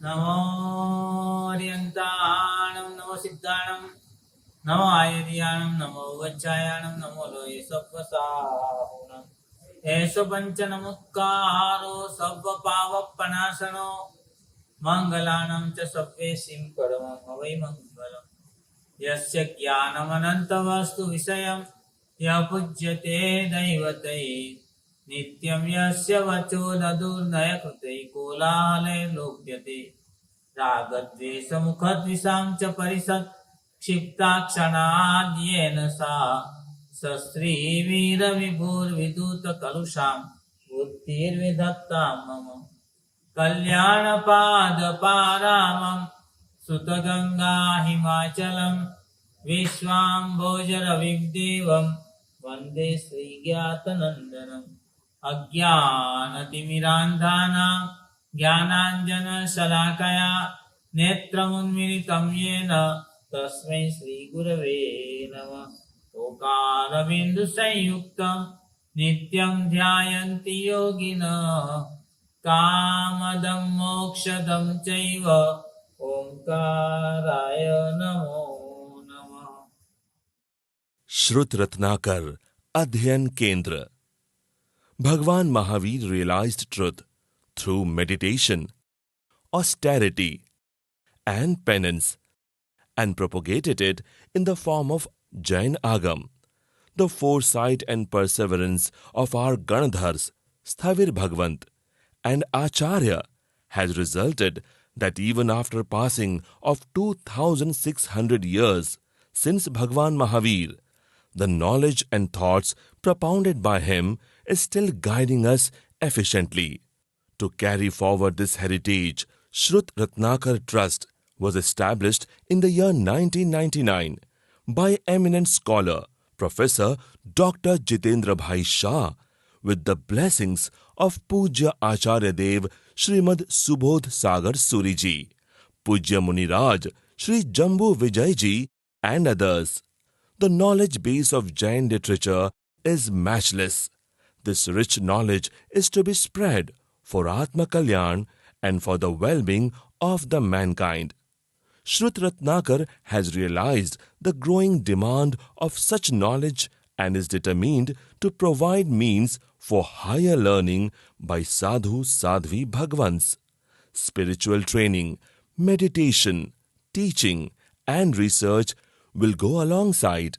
नमो अर्यन्ताणं नमो सिद्धाणं नमो आयर्याणं नमो वज्रायाणं नमो लोये सत्त्वसाहुणम् एष पञ्चनमुक्कारो सर्वपावपनाशनो मङ्गलानं च सव्येसिं परमं वै मङ्गलम् यस्य ज्ञानमनन्तवस्तु विषयं यः पूज्यते दैवतैः नित्यं यस्य वचो न दुर्नयकृतैः कोलाहले लोक्यते रागद्वेषमुखद्विषां च परिषत् क्षिप्ताक्षणाद्येन सा सस्त्रीवीरविभुर्विदूतकलुषां बुद्धिर्विधत्तां मम कल्याणपादपारामं सुतगङ्गा हिमाचलं विश्वाम्भोजरविग्देवं वन्दे श्रीज्ञातनन्दनम् अज्ञानतिमिरान्धानां ज्ञानाञ्जनशलाकया नेत्रमुन्मिलितं येन तस्मै श्रीगुरवे नमः ओकारबिन्दुसंयुक्तं नित्यं ध्यायन्ति योगिनः कामदं मोक्षदं चैव ओंकाराय नमो नमः। श्रुत रत्नाकर अध्ययन केंद्र। Bhagwan Mahavir realized truth through meditation, austerity, and penance, and propagated it in the form of Jain Agam. The foresight and perseverance of our Ganadhars, Sthavir Bhagwant, and Acharya has resulted that even after passing of 2600 years since Bhagwan Mahavir, the knowledge and thoughts propounded by him is still guiding us efficiently. To carry forward this heritage, Shrut Ratnakar Trust was established in the year 1999 by eminent scholar Professor Dr. Jitendra Bhai Shah with the blessings of Pujya Acharya Dev Srimad Subodh Sagar Suriji, Pujya Muniraj Shri Jambu Vijayji and others. The knowledge base of Jain literature is matchless. This rich knowledge is to be spread for Atma Kalyan and for the well-being of the mankind. Shrut Ratnakar has realized the growing demand of such knowledge and is determined to provide means for higher learning by Sadhu Sadhvi Bhagwans. Spiritual training, meditation, teaching and research will go alongside.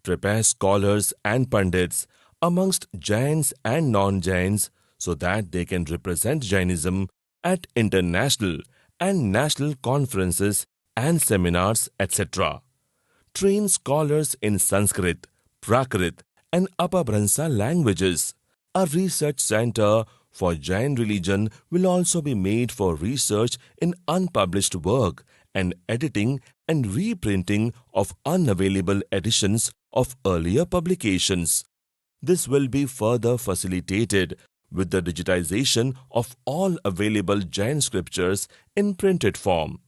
Prepare scholars and pandits amongst Jains and non-Jains so that they can represent Jainism at international and national conferences and seminars, etc. Train scholars in Sanskrit, Prakrit and Apabhransa languages. A research center for Jain religion will also be made for research in unpublished work and editing and reprinting of unavailable editions of earlier publications. This will be further facilitated with the digitization of all available Jain scriptures in printed form.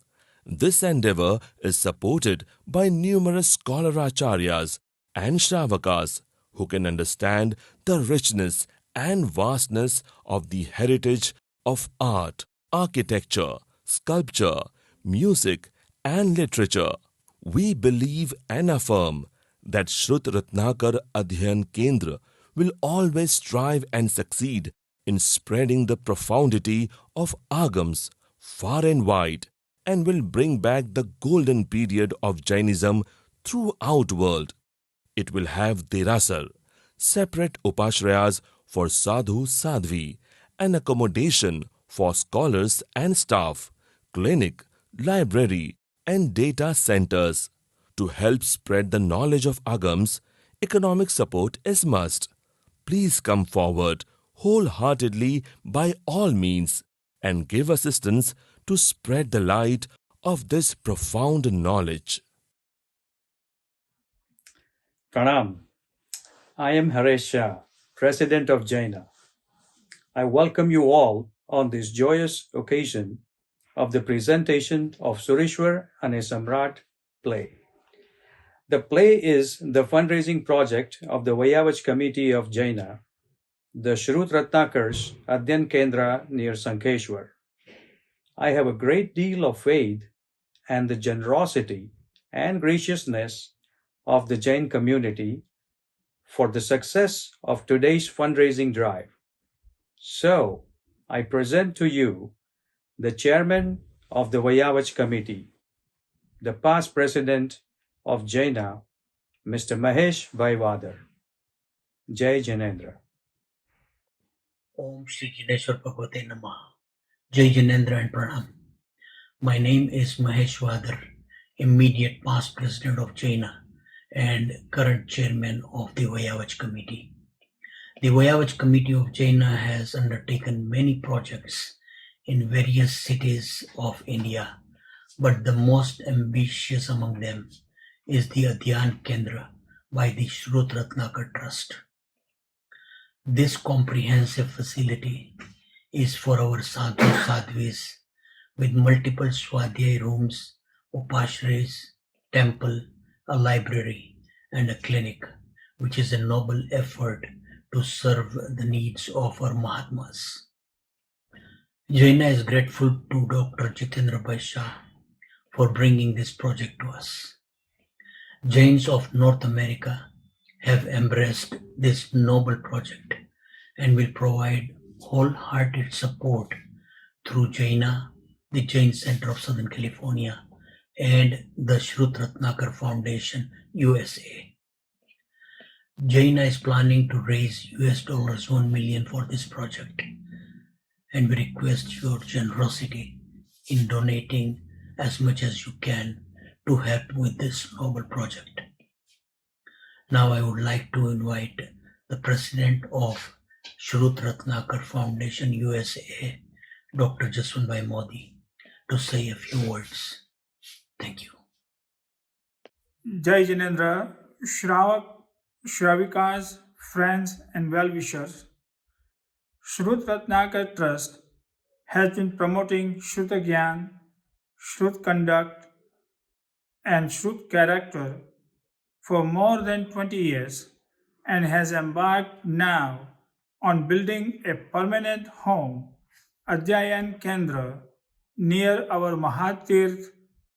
This endeavor is supported by numerous scholar acharyas and Shravakas who can understand the richness and vastness of the heritage of art, architecture, sculpture, music and literature. We believe and affirm that Shrut Ratnakar Adhyayan Kendra will always strive and succeed in spreading the profundity of Agams far and wide and will bring back the golden period of Jainism throughout world. It will have Derasar, separate upashrayas for sadhu sadhvi, and accommodation for scholars and staff, clinic, library, and data centers. To help spread the knowledge of Agams, economic support is must. Please come forward wholeheartedly by all means and give assistance to spread the light of this profound knowledge. Pranam. I am Haresh Shah, President of Jaina. I welcome you all on this joyous occasion of the presentation of Sureshwar and a Samrat play. The play is the fundraising project of the Vayavach Committee of Jaina, the Shrut Ratnakars Adhyan Kendra near Sankeshwar. I have a great deal of faith and the generosity and graciousness of the Jain community for the success of today's fundraising drive. So, I present to you the chairman of the Vayavach committee, the past president of Jaina, Mr. Mahesh Bhai Jai Janendra. Om Shri Jineshwar Bhagavate Namaha. Jai Janendra and Pranam. My name is Mahesh Vadar, immediate past president of Jaina and current chairman of the Vayavach committee. The Vayavach committee of Jaina has undertaken many projects in various cities of India, but the most ambitious among them is the Adhyan Kendra by the Shrut Ratnakar Trust. This comprehensive facility is for our sadhu sadhvis with multiple swadhyay rooms, upashrays, temple, a library, and a clinic, which is a noble effort to serve the needs of our Mahatmas. Jaina is grateful to Dr. Jitendra Bhai Shah for bringing this project to us. Jains of North America have embraced this noble project and will provide wholehearted support through Jaina, the Jain Center of Southern California, and the Shrut Ratnakar Foundation, USA. Jaina is planning to raise $1 million for this project, and we request your generosity in donating as much as you can to help with this noble project. Now I would like to invite the president of Shrut Ratnakar Foundation, USA, Dr. Jaswant Modi, to say a few words. Thank you. Jai Janendra, Shravak, Shravikas, friends and well-wishers. Shrut Ratnakar Trust has been promoting Shrut Gyan, Shrut Conduct and Shrut Character for more than 20 years and has embarked now on building a permanent home, Adhyayan Kendra, near our Mahatirth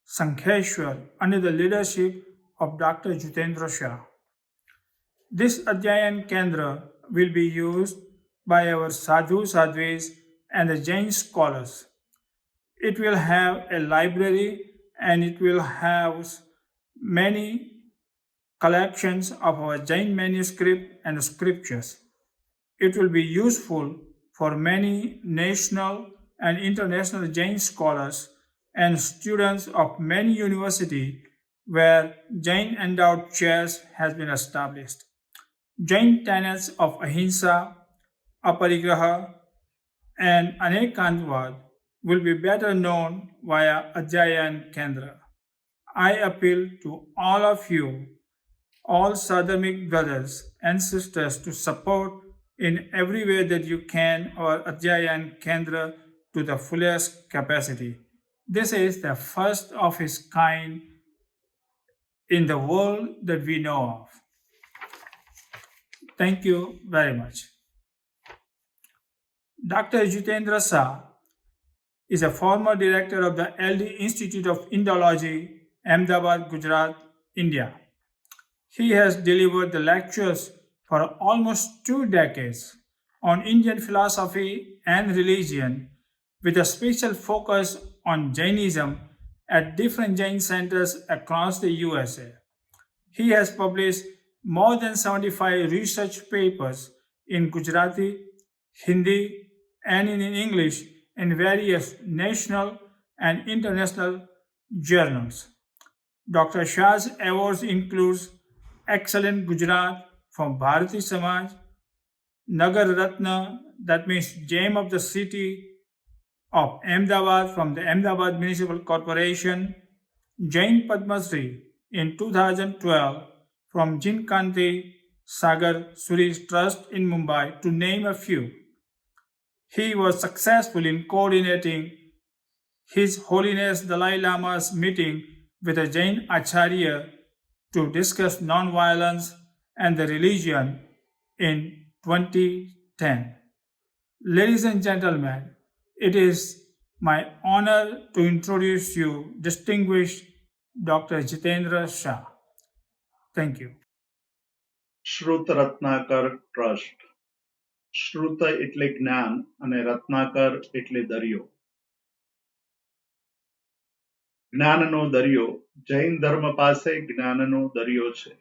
Sankheshwar under the leadership of Dr. Jitendra Shah. This Adhyayan Kendra will be used by our sadhu sadhvis and the Jain scholars. It will have a library and it will house many collections of our Jain manuscript and scriptures. It will be useful for many national and international Jain scholars and students of many universities where Jain endowed chairs has been established. Jain tenets of Ahimsa, Aparigraha, and Anekantvad will be better known via Adhyayan Kendra. I appeal to all of you, all Sadhamik brothers and sisters, to support in every way that you can our Adhyayan Kendra to the fullest capacity. This is the first of its kind in the world that we know of. Thank you very much. Dr. Jitendra Shah is a former director of the LD Institute of Indology, Ahmedabad, Gujarat, India. He has delivered the lectures for almost 2 decades on Indian philosophy and religion with a special focus on Jainism at different Jain centers across the USA. He has published more than 75 research papers in Gujarati, Hindi, and in English in various national and international journals. Dr. Shah's awards include Excellent Gujarat from Bharati Samaj, Nagar Ratna, that means Gem of the City of Ahmedabad from the Ahmedabad Municipal Corporation, Jain Padma Shri in 2012 from Jinkanti Sagar Suri's Trust in Mumbai, to name a few. He was successful in coordinating His Holiness Dalai Lama's meeting with a Jain Acharya to discuss non-violence and the religion in 2010. Ladies and gentlemen, it is My honor to introduce you distinguished Dr. Jitendra Shah. Thank you. Shrut Ratnakar trust. શ્રુત એટલે જ્ઞાન અને રત્નાકર એટલે દરિયો. જ્ઞાનનો દરિયો. જૈન ધર્મ પાસે જ્ઞાનનો દરિયો છે.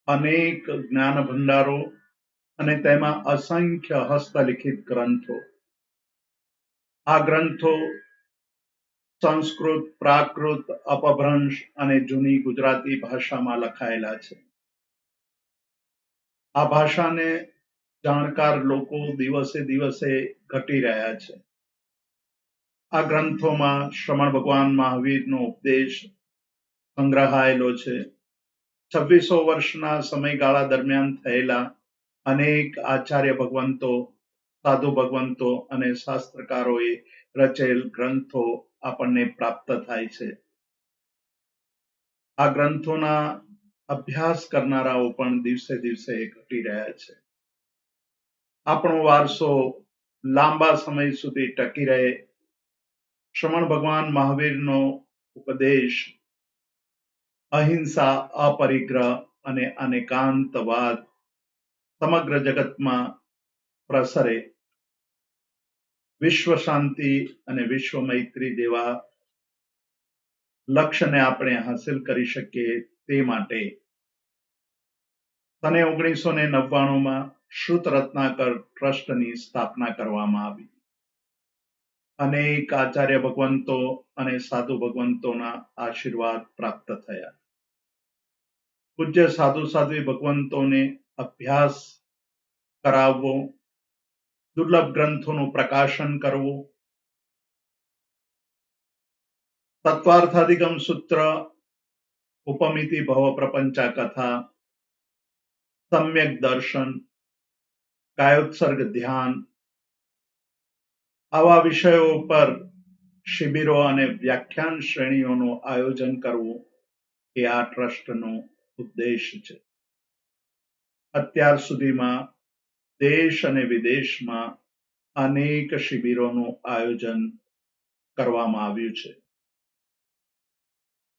અનેક જ્ઞાન ભંડારો અને તેમાં અસંખ્ય હસ્તલિખિત ગ્રંથો. આ ગ્રંથો સંસ્કૃત, પ્રાકૃત, અપભ્રંશ અને જૂની ગુજરાતી ભાષામાં લખાયેલા છે. આ ભાષાને જાણકાર લોકો દિવસે દિવસે ઘટી રહ્યા છે. આ ગ્રંથોમાં શ્રમણ ભગવાન મહાવીરનો ઉપદેશ સંગ્રહાયેલો છે. 2600 વર્ષના સમયગાળા દરમિયાન થયેલા અનેક આચાર્ય ભગવંતો, સાધુ ભગવંતો અને શાસ્ત્રકારોએ રચેલ ગ્રંથો આપણને પ્રાપ્ત થાય છે. આ ગ્રંથોના અભ્યાસ કરનારાઓ પણ દિવસે દિવસે ઘટી રહ્યા છે. આપણો વારસો લાંબા સમય સુધી ટકી રહે, શ્રમણ ભગવાન મહાવીરનો ઉપદેશ અહિંસા, અપરિગ્રહ અને અનેકાંતવાદ સમગ્ર જગતમાં પ્રસરે, વિશ્વ શાંતિ અને વિશ્વ મૈત્રી જેવા લક્ષ્યને આપણે હાંસિલ કરી શકીએ તે માટે સને 1999માં શ્રુત રત્નાકર ટ્રસ્ટની સ્થાપના કરવામાં આવી. અનેક આચાર્ય ભગવંતો અને સાધુ ભગવંતોના આશીર્વાદ પ્રાપ્ત થયા. પૂજ્ય સાધુ સાધ્વી ભગવંતોને અભ્યાસ કરાવવો, દુર્લભ ગ્રંથોનું પ્રકાશન કરવું, તત્વાર્થાધિગમ સૂત્ર, ઉપમિતિ ભવ પ્રપંચા કથા, સમ્યક દર્શન, કાયોત્સર્ગ ધ્યાન આવા વિષયો પર શિબિરો અને વ્યાખ્યાન શ્રેણીઓનું આયોજન કરવું એ આ ટ્રસ્ટનો ઉદ્દેશ છે. અત્યાર સુધીમાં દેશ અને વિદેશમાં અનેક શિબિરોનું આયોજન કરવામાં આવ્યું છે.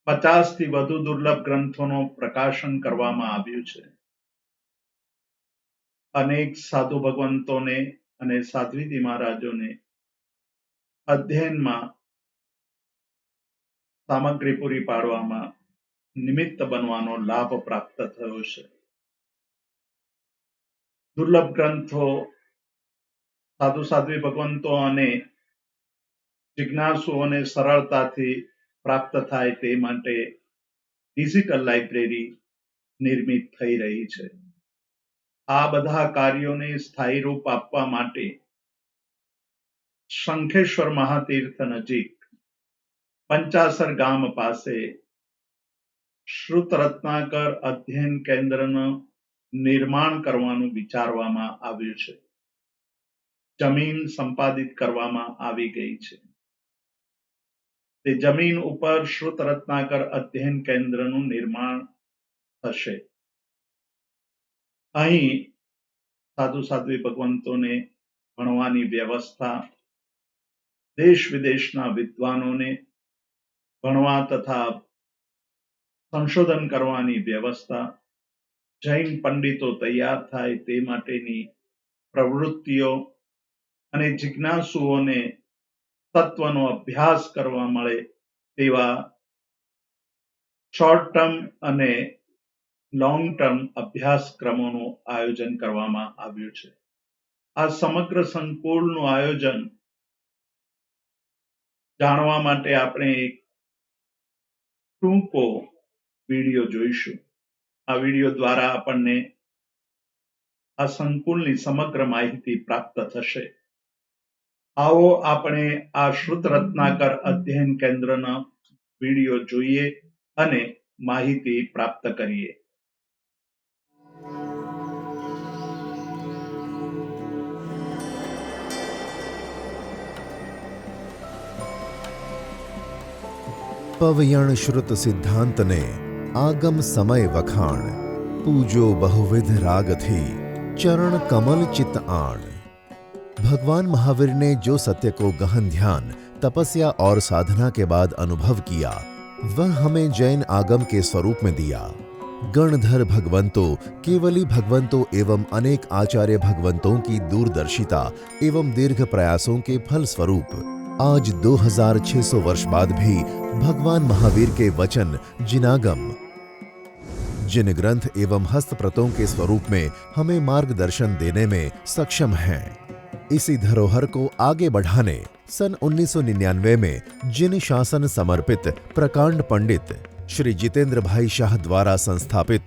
50થી વધુ દુર્લભ ગ્રંથોનું પ્રકાશન કરવામાં આવ્યું છે. અનેક સાધુ ભગવંતોને અને સાધ્વીજી મહારાજોને અધ્યયનમાં સામગ્રી પૂરી પાડવામાં નિમિત્ત બનવાનો લાભ પ્રાપ્ત થયો છે. દુર્લભ ગ્રંથો સાધુ સાધ્વી ભગવંતો અને જિજ્ઞાસુઓને સરળતાથી પ્રાપ્ત થાય તે માટે ડિજિટલ લાઇબ્રેરી નિર્મિત થઈ રહી છે. આ બધા કાર્યોને સ્થાયી રૂપ આપવા માટે શંખેશ્વર મહાતીર્થ નજીક પંચાસર ગામ પાસે શ્રુત રત્નાકર અધ્યયન કેન્દ્રનું નિર્માણ કરવાનું વિચારવામાં આવ્યું છે. જમીન સંપાદિત કરવામાં આવી ગઈ છે. તે જમીન ઉપર શ્રુત રત્નાકર અધ્યયન કેન્દ્રનું નિર્માણ થશે. અહીં સાધુ સાધ્વી ભગવંતોને ભણવાની વ્યવસ્થા, દેશ વિદેશના વિદ્વાનોને ભણવા તથા સંશોધન કરવાની વ્યવસ્થા, જૈન પંડિતો તૈયાર થાય તે માટેની પ્રવૃત્તિઓ અને જિજ્ઞાસુઓને તત્વનો અભ્યાસ કરવા મળે તેવા શોર્ટ ટર્મ અને લોંગ ટર્મ અભ્યાસક્રમોનું આયોજન કરવામાં આવ્યું છે. આ સમગ્ર સંકુલનું આયોજન જાણવા માટે આપણે એક ટૂંકો વિડીયો જોઈશું. આ વિડીયો દ્વારા આપણને આ સંકુલની સમગ્ર માહિતી પ્રાપ્ત થશે. આવો આપણે આ શ્રુત રત્નાકર અધ્યયન કેન્દ્રના વિડીયો જોઈએ અને માહિતી પ્રાપ્ત કરીએ. પવયણ શ્રુત સિદ્ધાંતને આગમ સમય વખાણ, પૂજો બહુવિધ રાગથી ચરણ કમલ ચિત આણ. भगवान महावीर ने जो सत्य को गहन ध्यान, तपस्या और साधना के बाद अनुभव किया, वह हमें जैन आगम के स्वरूप में दिया। गणधर भगवंतों, केवली भगवंतों एवं अनेक आचार्य भगवंतों की दूरदर्शिता एवं दीर्घ प्रयासों के फल स्वरूप आज 2600 वर्ष बाद भी भगवान महावीर के वचन जिनागम, जिन ग्रंथ एवं हस्तप्रतों के स्वरूप में हमें मार्गदर्शन देने में सक्षम हैं। इसी धरोहर को आगे बढ़ाने सन 1999 में जिन शासन समर्पित प्रकांड पंडित श्री जितेंद्र भाई शाह द्वारा संस्थापित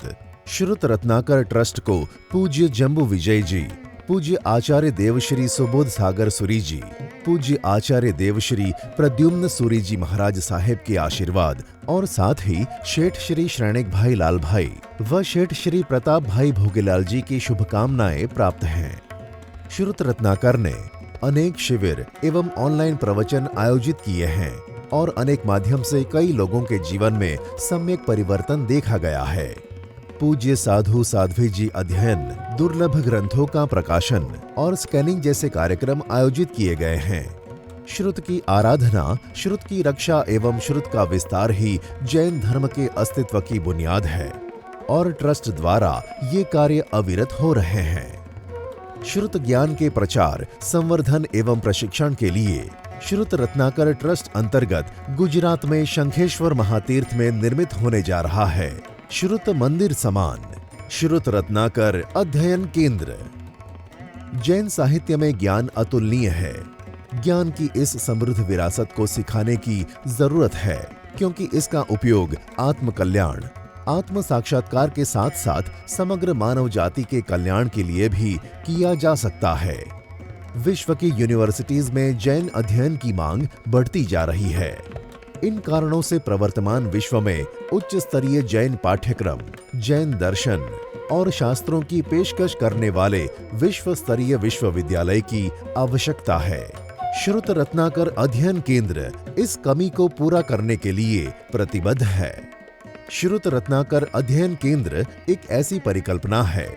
श्रुत रत्नाकर ट्रस्ट को पूज्य जम्बू विजय जी, पूज्य आचार्य देवश्री सुबोध सागर सूरी जी, पूज्य आचार्य देवश्री प्रद्युम्न सूरी जी महाराज साहेब के आशीर्वाद और साथ ही शेठ श्री श्रेणिक भाई लाल भाई व शेठ श्री प्रताप भाई भोगेलाल जी की शुभकामनाएं प्राप्त हैं। श्रुत रत्नाकर ने अनेक शिविर एवं ऑनलाइन प्रवचन आयोजित किए हैं और अनेक माध्यम से कई लोगों के जीवन में सम्यक परिवर्तन देखा गया है। पूज्य साधु साध्वी जी अध्ययन, दुर्लभ ग्रंथों का प्रकाशन और स्कैनिंग जैसे कार्यक्रम आयोजित किए गए हैं। श्रुत की आराधना, श्रुत की रक्षा एवं श्रुत का विस्तार ही जैन धर्म के अस्तित्व की बुनियाद है और ट्रस्ट द्वारा ये कार्य अविरत हो रहे हैं। श्रुत ज्ञान के प्रचार, संवर्धन एवं प्रशिक्षण के लिए श्रुत रत्नाकर ट्रस्ट अंतर्गत गुजरात में शंखेश्वर महातीर्थ में निर्मित होने जा रहा है श्रुत मंदिर समान श्रुत रत्नाकर अध्ययन केंद्र। जैन साहित्य में ज्ञान अतुलनीय है। ज्ञान की इस समृद्ध विरासत को सिखाने की जरूरत है, क्योंकि इसका उपयोग आत्म कल्याण, आत्म साक्षात्कार के साथ साथ समग्र मानव जाति के कल्याण के लिए भी किया जा सकता है। विश्व की यूनिवर्सिटीज में जैन अध्ययन की मांग बढ़ती जा रही है। इन कारणों से प्रवर्तमान विश्व में उच्च स्तरीय जैन पाठ्यक्रम, जैन दर्शन और शास्त्रों की पेशकश करने वाले विश्व स्तरीय विश्वविद्यालय की आवश्यकता है। श्रुत रत्नाकर अध्ययन केंद्र इस कमी को पूरा करने के लिए प्रतिबद्ध है। श्रुत रत्नाकर अध्ययन केंद्र एक ऐसी परिकल्पना है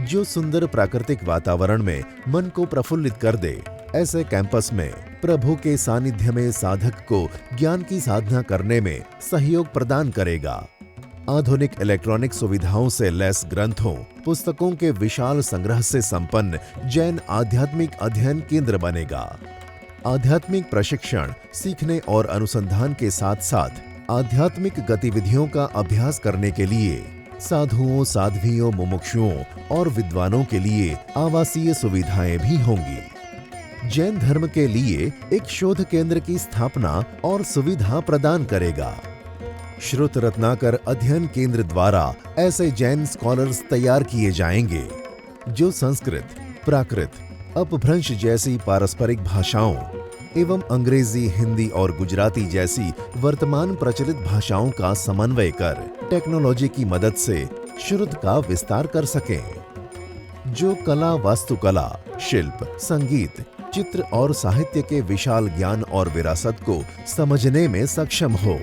जो सुंदर प्राकृतिक वातावरण में मन को प्रफुल्लित कर दे। ऐसे कैंपस में प्रभु के सानिध्य में साधक को ज्ञान की साधना करने में सहयोग प्रदान करेगा। आधुनिक इलेक्ट्रॉनिक सुविधाओं से लैस ग्रंथों, पुस्तकों के विशाल संग्रह से संपन्न जैन आध्यात्मिक अध्ययन केंद्र बनेगा। आध्यात्मिक प्रशिक्षण, सीखने और अनुसंधान के साथ साथ आध्यात्मिक गतिविधियों का अभ्यास करने के लिए साधुओं, साध्वियों, मुमुक्षुओं और विद्वानों के लिए आवासीय सुविधाएं भी होंगी। जैन धर्म के लिए एक शोध केंद्र की स्थापना और सुविधा प्रदान करेगा। श्रुत रत्नाकर अध्ययन केंद्र द्वारा ऐसे जैन स्कॉलर्स तैयार किए जाएंगे जो संस्कृत, प्राकृत, अपभ्रंश जैसी पारस्परिक भाषाओं एवं अंग्रेजी, हिंदी और गुजराती जैसी वर्तमान प्रचलित भाषाओं का समन्वय कर टेक्नोलॉजी की मदद से श्रुत का विस्तार कर सकें। जो कला, वास्तुकला, शिल्प, संगीत, चित्र और साहित्य के विशाल ज्ञान और विरासत को समझने में सक्षम हो।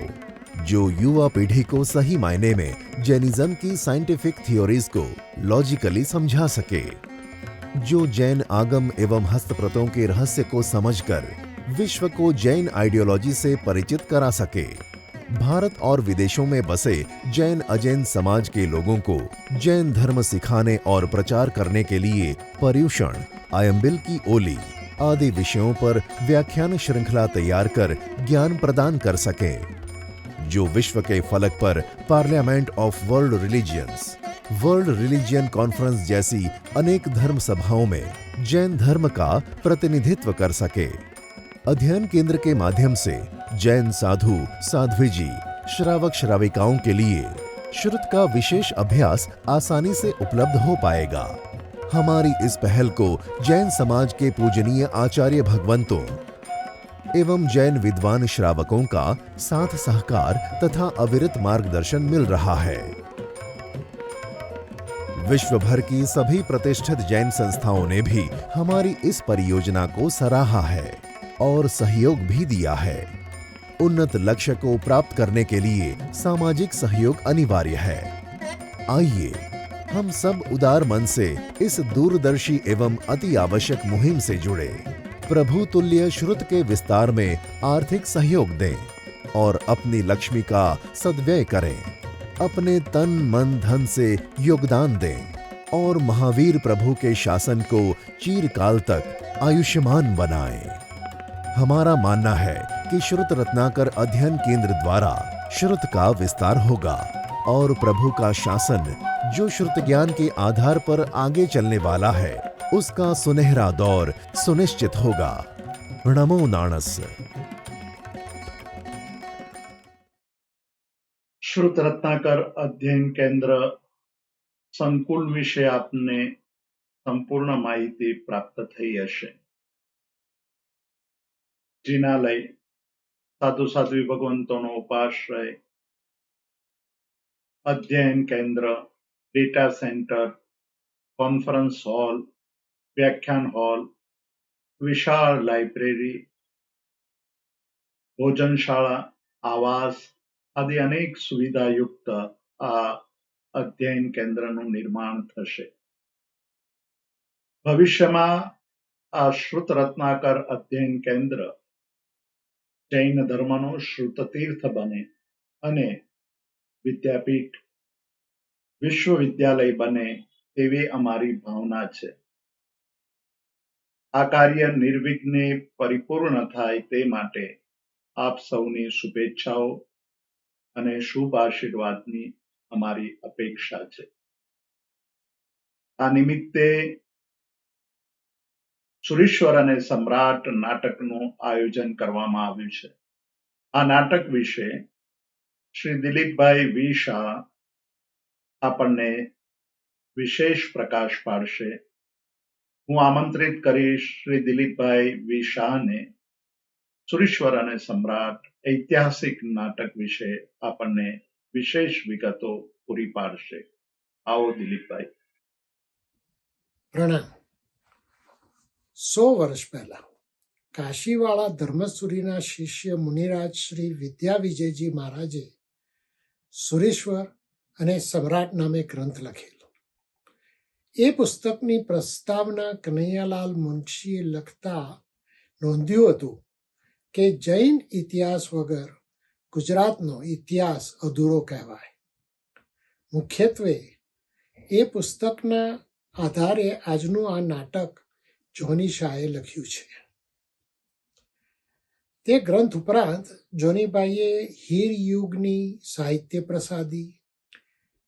जो युवा पीढ़ी को सही मायने में जैनिज्म की साइंटिफिक थ्योरीज को लॉजिकली समझा सके। जो जैन आगम एवं हस्तप्रतों के रहस्य को समझकर विश्व को जैन आइडियोलॉजी से परिचित करा सके। भारत और विदेशों में बसे जैन अजैन समाज के लोगों को जैन धर्म सिखाने और प्रचार करने के लिए पर्युषण, आयम्बिल की ओली आदि विषयों पर व्याख्यान श्रृंखला तैयार कर ज्ञान प्रदान कर सके। जो विश्व के फलक पर parliament of world religions, world religion conference जैसी अनेक धर्म सभाओं में जैन धर्म का प्रतिनिधित्व कर सके। अध्ययन केंद्र के माध्यम से जैन साधु, साध्वी जी, श्रावक श्राविकाओं के लिए श्रुत का विशेष अभ्यास आसानी से उपलब्ध हो पाएगा। हमारी इस पहल को जैन समाज के पूजनीय आचार्य भगवंतों एवं जैन विद्वान श्रावकों का साथ सहकार तथा अविरत मार्गदर्शन मिल रहा है। विश्व भर की सभी प्रतिष्ठित जैन संस्थाओं ने भी हमारी इस परियोजना को सराहा है और सहयोग भी दिया है। उन्नत लक्ष्य को प्राप्त करने के लिए सामाजिक सहयोग अनिवार्य है। आइए हम सब उदार मन से इस दूरदर्शी एवं अति आवश्यक मुहिम से जुड़े। प्रभु तुल्य श्रुत के विस्तार में आर्थिक सहयोग दें और अपनी लक्ष्मी का सद्व्यय करें। अपने तन मन धन से योगदान दें और महावीर प्रभु के शासन को चिरकाल तक आयुष्मान बनाएं। हमारा मानना है कि श्रुत रत्नाकर अध्ययन केंद्र द्वारा श्रुत का विस्तार होगा और प्रभु का शासन जो श्रुत ज्ञान के आधार पर आगे चलने वाला है उसका सुनहरा दौर सुनिश्चित होगा। नमो नाणस। શ્રુત રત્નાકર અધ્યયન કેન્દ્ર સંકુલ વિશે આપને સંપૂર્ણ માહિતી પ્રાપ્ત થઈ હશે. જિનાલય, સાધુ સાધ્વી ભગવંતોનો ઉપાશ્રય, અધ્યયન કેન્દ્ર, ડેટા સેન્ટર, કોન્ફરન્સ હોલ, વ્યાખ્યાન હોલ, વિશાળ લાઇબ્રેરી, ભોજનશાળા, આવાસ આદિ અનેક સુવિધાયુક્ત આ અધ્યયન કેન્દ્રનું નિર્માણ થશે. ભવિષ્યમાં આ શ્રુત રત્નાકર અધ્યયન કેન્દ્ર જૈન ધર્મનો શ્રુતતીર્થ બને અને વિદ્યાપીઠ, વિશ્વવિદ્યાલય બને તેવી અમારી ભાવના છે. આ કાર્ય નિર્વિઘ્ને પરિપૂર્ણ થાય તે માટે આપ સૌની શુભેચ્છાઓ અને શુભ આશીર્વાદની અમારી અપેક્ષા છે. આ નિમિત્તે સુરેશ્વર અને સમ્રાટ નાટકનું આયોજન કરવામાં આવ્યું છે. આ નાટક વિશે શ્રી દિલીપભાઈ વી શાહ આપણને વિશેષ પ્રકાશ પાડશે. હું આમંત્રિત કરીશ શ્રી દિલીપભાઈ વી શાહને સુરેશ્વર અને સમ્રાટ ઐતિહાસિક નાટક વિશે આપણને વિશેષ વિગતો પૂરી પાડશે. આવો દિલીપભાઈ. પ્રણામ. 100 વર્ષ પહેલા કાશીવાળા ધર્મસુરીના શિષ્ય મુનિરાજ શ્રી વિદ્યા વિજયજી મહારાજે સુરેશ્વર અને સમ્રાટ નામે ગ્રંથ લખેલો. એ પુસ્તકની પ્રસ્તાવના કનૈયાલાલ મુનશીએ લખતા નોંધ્યું હતું કે જૈન ઇતિહાસ વગર ગુજરાતનો ઇતિહાસ અધૂરો કહેવાય. મુખ્યત્વે એ પુસ્તકના આધારે આજનું આ નાટક જોની શાહે લખ્યું છે. તે ગ્રંથ ઉપરાંત જોનીભાઈએ હીર યુગની સાહિત્ય પ્રસાદી,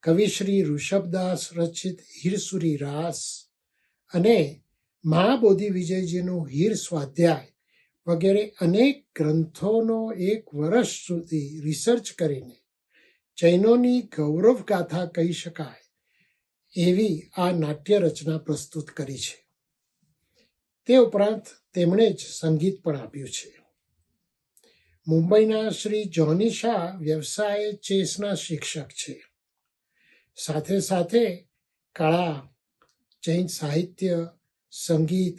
કવિશ્રી ઋષભદાસ રચિત હીરસુરી રાસ અને મહાબોધિ વિજયજીનું હીર સ્વાધ્યાય વગેરે અનેક ગ્રંથોનો 1 વર્ષ સુધી રિસર્ચ કરીને જૈનોની ગૌરવ ગાથા કહી શકાય એવી આ નાટ્ય રચના પ્રસ્તુત કરી છે. તે ઉપરાંત તેમણે જ સંગીત પણ આપ્યું છે. મુંબઈના શ્રી જોની શાહ વ્યવસાય ચેસના શિક્ષક છે. સાથે સાથે કળા, જૈન સાહિત્ય, સંગીત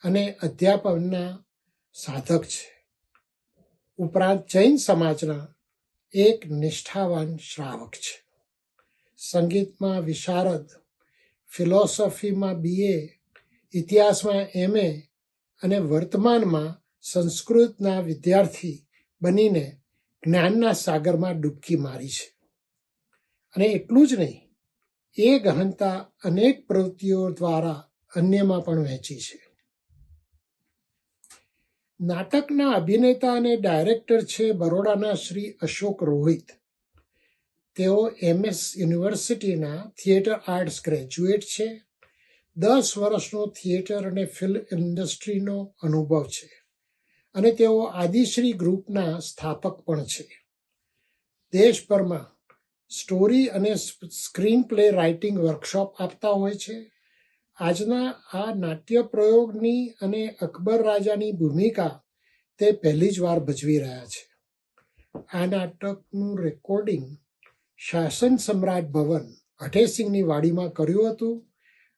અને અધ્યાપનના સાધક છે. ઉપરાંત જૈન સમાજના એક નિષ્ઠાવાન શ્રાવક છે. સંગીતમાં વિશારદ, ફિલોસોફીમાં BA, ઇતિહાસમાં MA અને વર્તમાનમાં સંસ્કૃતના વિદ્યાર્થી બનીને જ્ઞાનના સાગરમાં ડૂબકી મારી છે. અને એટલું જ નહીં, એ ગહનતા અનેક પ્રવૃત્તિઓ દ્વારા અન્યમાં પણ વહેંચી છે. નાટકના અભિનેતા અને ડાયરેક્ટર છે બરોડાના શ્રી અશોક રોહિત. તેઓ MS યુનિવર્સિટીના થિયેટર આર્ટ્સ ગ્રેજ્યુએટ છે. 10 વર્ષનો થિયેટર અને ફિલ્મ ઇન્ડસ્ટ્રીનો અનુભવ છે અને તેઓ આદિશ્રી ગ્રુપના સ્થાપક પણ છે. દેશભરમાં સ્ટોરી અને સ્ક્રીન પ્લે રાઇટિંગ વર્કશોપ આપતા હોય છે. આજના આ નાટ્ય પ્રયોગની અને અકબર રાજાની ભૂમિકા તે પહેલી જ વાર ભજવી રહ્યા છે. આ નાટકનું રેકોર્ડિંગ શાસન સમ્રાટ ભવન અઠેસિંહની વાડીમાં કર્યું હતું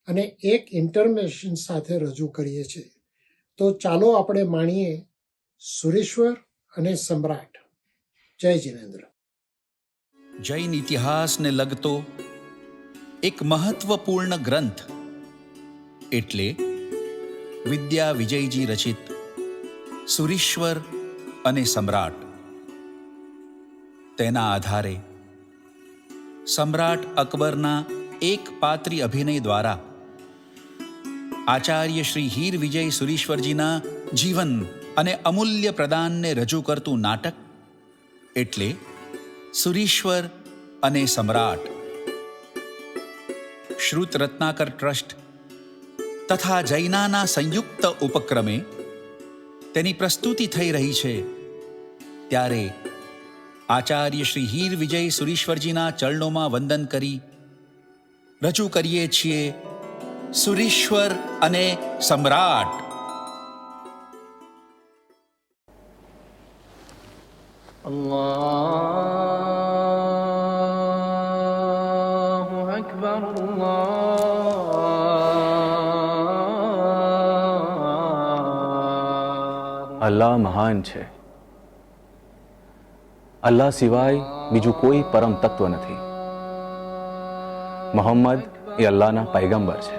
અને એક ઇન્ટરમેશન સાથે રજૂ કરીએ છીએ. તો ચાલો આપણે માણીએ સુરેશ્વર અને સમ્રાટ. જય જિનેન્દ્ર. જૈન ઇતિહાસને લગતો એક મહત્વપૂર્ણ ગ્રંથ એટલે વિદ્યા વિજયજી રચિત સુરીશ્વર અને સમ્રાટ. તેના આધારે સમ્રાટ અકબરના એક પાત્રી અભિનય દ્વારા આચાર્ય શ્રી હીર વિજય સુરીશ્વરજીના જીવન અને અમૂલ્ય પ્રદાનને રજૂ કરતું નાટક એટલે સુરીશ્વર અને સમ્રાટ. શ્રુત રત્નાકર ટ્રસ્ટ તથા જૈનાના સંયુક્ત ઉપક્રમે તેની પ્રસ્તુતિ થઈ રહી છે, ત્યારે આચાર્ય શ્રી હીર વિજય સુરીશ્વરજીના ચરણોમાં વંદન કરી રજૂ કરીએ છીએ સુરીશ્વર અને સમ્રાટ. અલ્લાહુ અકબર. અલ્લાહ મહાન છે. અલ્લાહ સિવાય બીજું કોઈ પરમ તત્વ નથી. મોહમ્મદ એ અલ્લાહના પૈગંબર છે.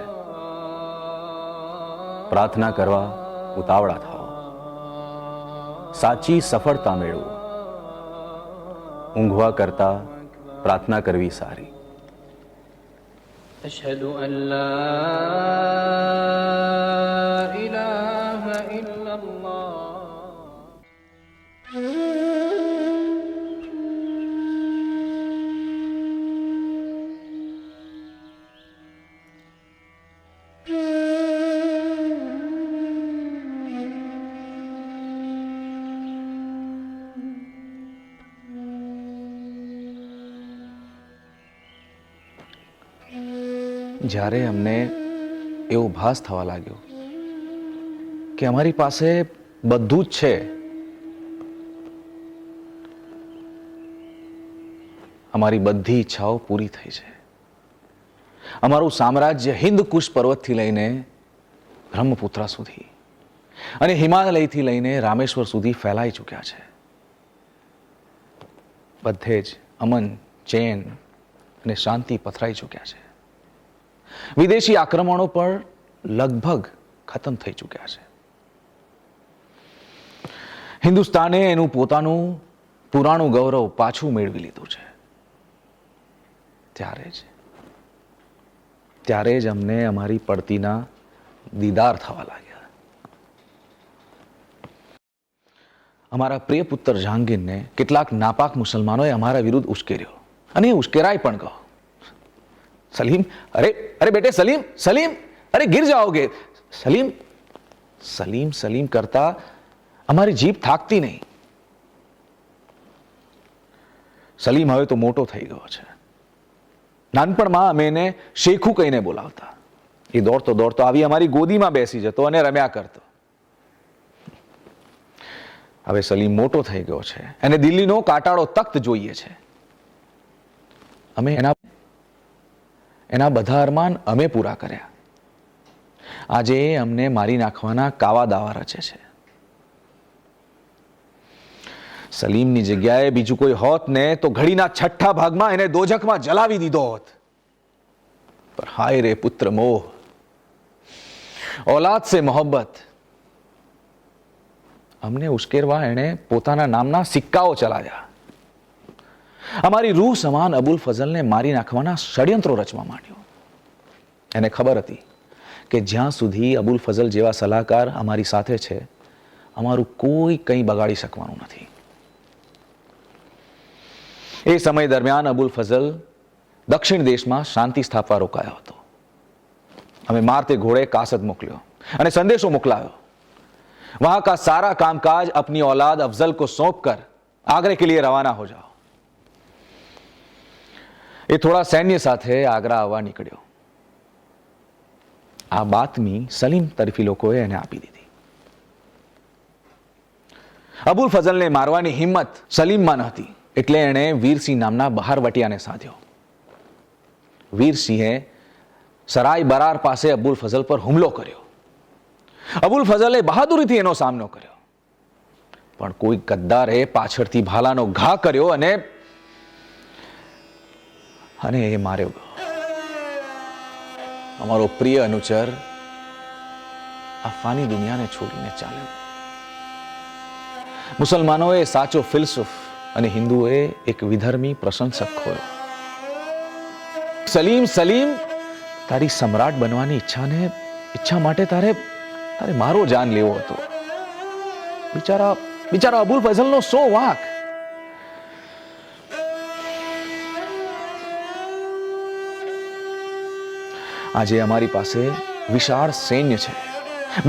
પ્રાર્થના કરવા ઉતાવળા થાઓ, સાચી સફળતા મેળવો. ઊંઘવા કરતા પ્રાર્થના કરવી સારી. અશહદુ અન લા ઇલાહા ઇલ્લલ્લાહ. જ્યારે અમને એવો ભાસ થવા લાગ્યો કે અમારી પાસે બધું જ છે, અમારી બધી ઈચ્છાઓ પૂરી થઈ છે, અમારું સામ્રાજ્ય હિન્દકુશ પર્વતથી લઈને બ્રહ્મપુત્રા સુધી અને હિમાલયથી લઈને રામેશ્વર સુધી ફેલાઈ ચૂક્યા છે, બધે જ અમન, ચેન અને શાંતિ પથરાઈ ચૂક્યા છે. વિદેશી આક્રમણો પણ લગભગ ખતમ થઈ ચૂક્યા છે. હિન્દુસ્તાને એનું પોતાનું પુરાણું ગૌરવ પાછું મેળવી લીધું છે. ત્યારે જ અમને અમારી પડતીના દીદાર થવા લાગ્યા. અમારા પ્રિય પુત્ર જહાંગીરને કેટલાક નાપાક મુસલમાનોએ અમારા વિરુદ્ધ ઉશ્કેર્યો અને એ ઉશ્કેરાય પણ ગયો. सलीम, अरे अरे बेटे सलीम, सलीम, अरे गिर जाओगे. सलीम सलीम सलीम करता અમારી જીભ થાકતી નહીં. સલીમ હવે તો મોટો થઈ ગયો છે. નાનપણમાં અમે એને શેખુ કહીને બોલાવતા. એ દોડતો દોડતો આવી અમારી ગોદીમાં બેસી જતો અને રમ્યા કરતો. હવે સલીમ મોટો થઈ ગયો છે અને દિલ્હીનો કાટાળો તખ્ત જોઈએ છે. અમે એના બધા અરમાન અમે પૂરા કર્યા. આજે અમને મારી નાખવાના કાવા દાવા રચે છે. સલીમની જગ્યાએ બીજું કોઈ હોત ને તો ઘડીના છઠ્ઠા ભાગમાં એને દોજખમાં જલાવી દીધો હોત. પર હાય રે પુત્ર મોહ, औलाद से मोहब्बत. અમને ઉશ્કેરવા એણે પોતાના નામના સિક્કાઓ ચલાવ્યા. અમારી રૂહ સમાન અબુલ ફઝલને મારી નાખવાના ષડયંત્રો રચવા માંડ્યો. એને ખબર હતી કે જ્યાં સુધી અબુલ ફઝલ જેવા સલાહકાર અમારી સાથે છે, અમારું કોઈ કંઈ બગાડી શકવાનું નથી. એ સમય દરમિયાન અબુલ ફઝલ દક્ષિણ દેશમાં શાંતિ સ્થાપવા રોકાયો હતો. અમે મારતે ઘોડે કાસદ મોકલ્યો અને સંદેશો મોકલાયો, वहां का सारा कामकाज अपनी औलाद अफजल को सौंप कर आगरे के लिए रवाना हो जाओ. એ થોડા સૈન્ય સાથે આગ્રા આવવા નીકળ્યો. આ બાતમી સલીમ તરફી લોકોએ એને આપી દીધી. અબુલ ફઝલને મારવાની હિંમત સલીમમાં નહોતી, એટલે એણે વીરસિંહ નામના બહારવટિયાને સાધ્યો. વીરસિંહે સરાય બરાર પાસે અબુલ ફઝલ પર હુમલો કર્યો. અબુલ ફઝલે બહાદુરીથી એનો સામનો કર્યો, પણ કોઈ ગદ્દારે પાછળથી ભાલાનો ઘા કર્યો અને એ માર્યો ગયો. અમારો પ્રિય અનુચર આ ફાની દુનિયાને છોડીને ચાલ્યો. મુસલમાનોએ સાચો ફિલસૂફ અને હિન્દુઓએ એક વિધર્મી પ્રશંસક ખોયો. સલીમ સલીમ, તારી સમ્રાટ બનવાની ઈચ્છા માટે તારે મારો જાન લેવો હતો. બિચારા અબુલ ફઝલનો સો વાંક. આજે અમારી પાસે વિશાળ સૈન્ય છે,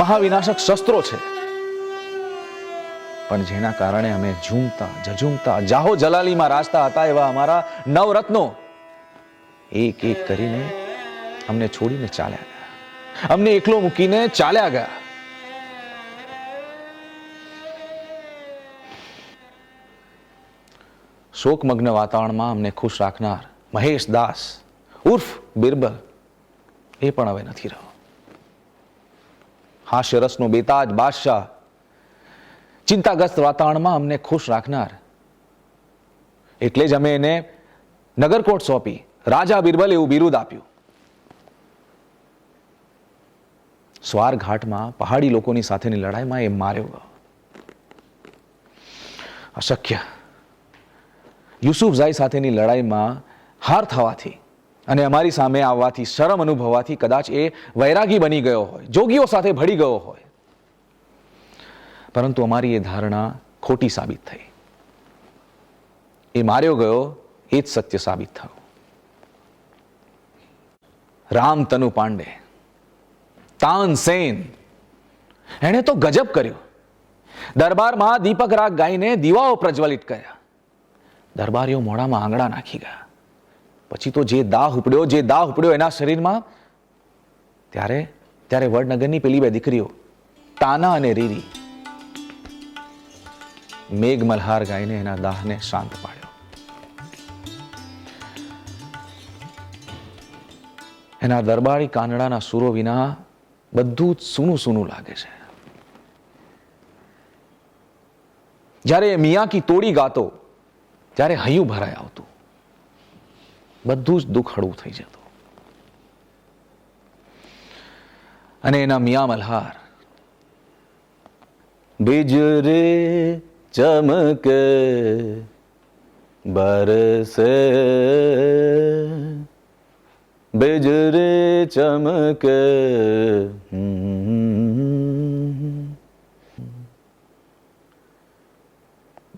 મહાવિનાશક શસ્ત્રો છે, પણ જેના કારણે અમે ઝૂમતા ઝઝૂમતા જાહો જલાલીમાં રાજતા હતા એવા અમારા નવરત્નો એક એક કરીને અમને છોડીને ચાલ્યા ગયા, અમને એકલો મૂકીને ચાલ્યા ગયા. શોકમગ્ન વાતાવરણમાં અમને ખુશ રાખનાર મહેશ દાસ ઉર્ફ બિરબલ એ પણ હવે નથી રહ્યો. હાસ્યરસનો બેતાજ બાદશાહ ચિંતાગ્રસ્ત વાતાવરણમાં અમને ખુશ રાખનાર, એટલે જ અમે એને નગરકોટ સોંપી રાજા બિરબલ એવું બિરુદ આપ્યું. સ્વાર ઘાટમાં પહાડી લોકોની સાથેની લડાઈમાં એ માર્યો ગયો. અશક્ય. યુસુફઝાઈ સાથેની લડાઈમાં હાર થવાથી અને અમારી સામે આવવાથી શરમ અનુભવવાથી કદાચ એ વૈરાગી બની ગયો હોય, જોગીઓ સાથે ભળી ગયો હોય, પરંતુ અમારી એ ધારણા ખોટી સાબિત થઈ. એ માર્યો ગયો એ જ સત્ય સાબિત થયો. રામતનુ પાંડે, તાનસેન, એણે તો ગજબ કર્યું. દરબારમાં દીપક રાગ ગાઈને દીવાઓ પ્રજ્વલિત કર્યા. દરબારીઓ મોઢામાં આંગળા નાખી ગયા. પછી તો જે દાહ ઉપડ્યો એના શરીરમાં, ત્યારે વડનગરની પેલી બે દીકરીઓ તાના અને રીરી મેઘ મલ્હાર ગાઈને એના દાહને શાંત પાડ્યો. એના દરબારી કાનડાના સુરો વિના બધું જ સૂનું સૂનું લાગે છે. જ્યારે મિયા કી તોડી ગાતો ત્યારે હૈયું ભરાઈ આવતું, બધું જ દુઃખ હળવું થઈ જતું. અને એના મિયા મલ્હાર બિજરે ચમક બરસે, બિજરે ચમક,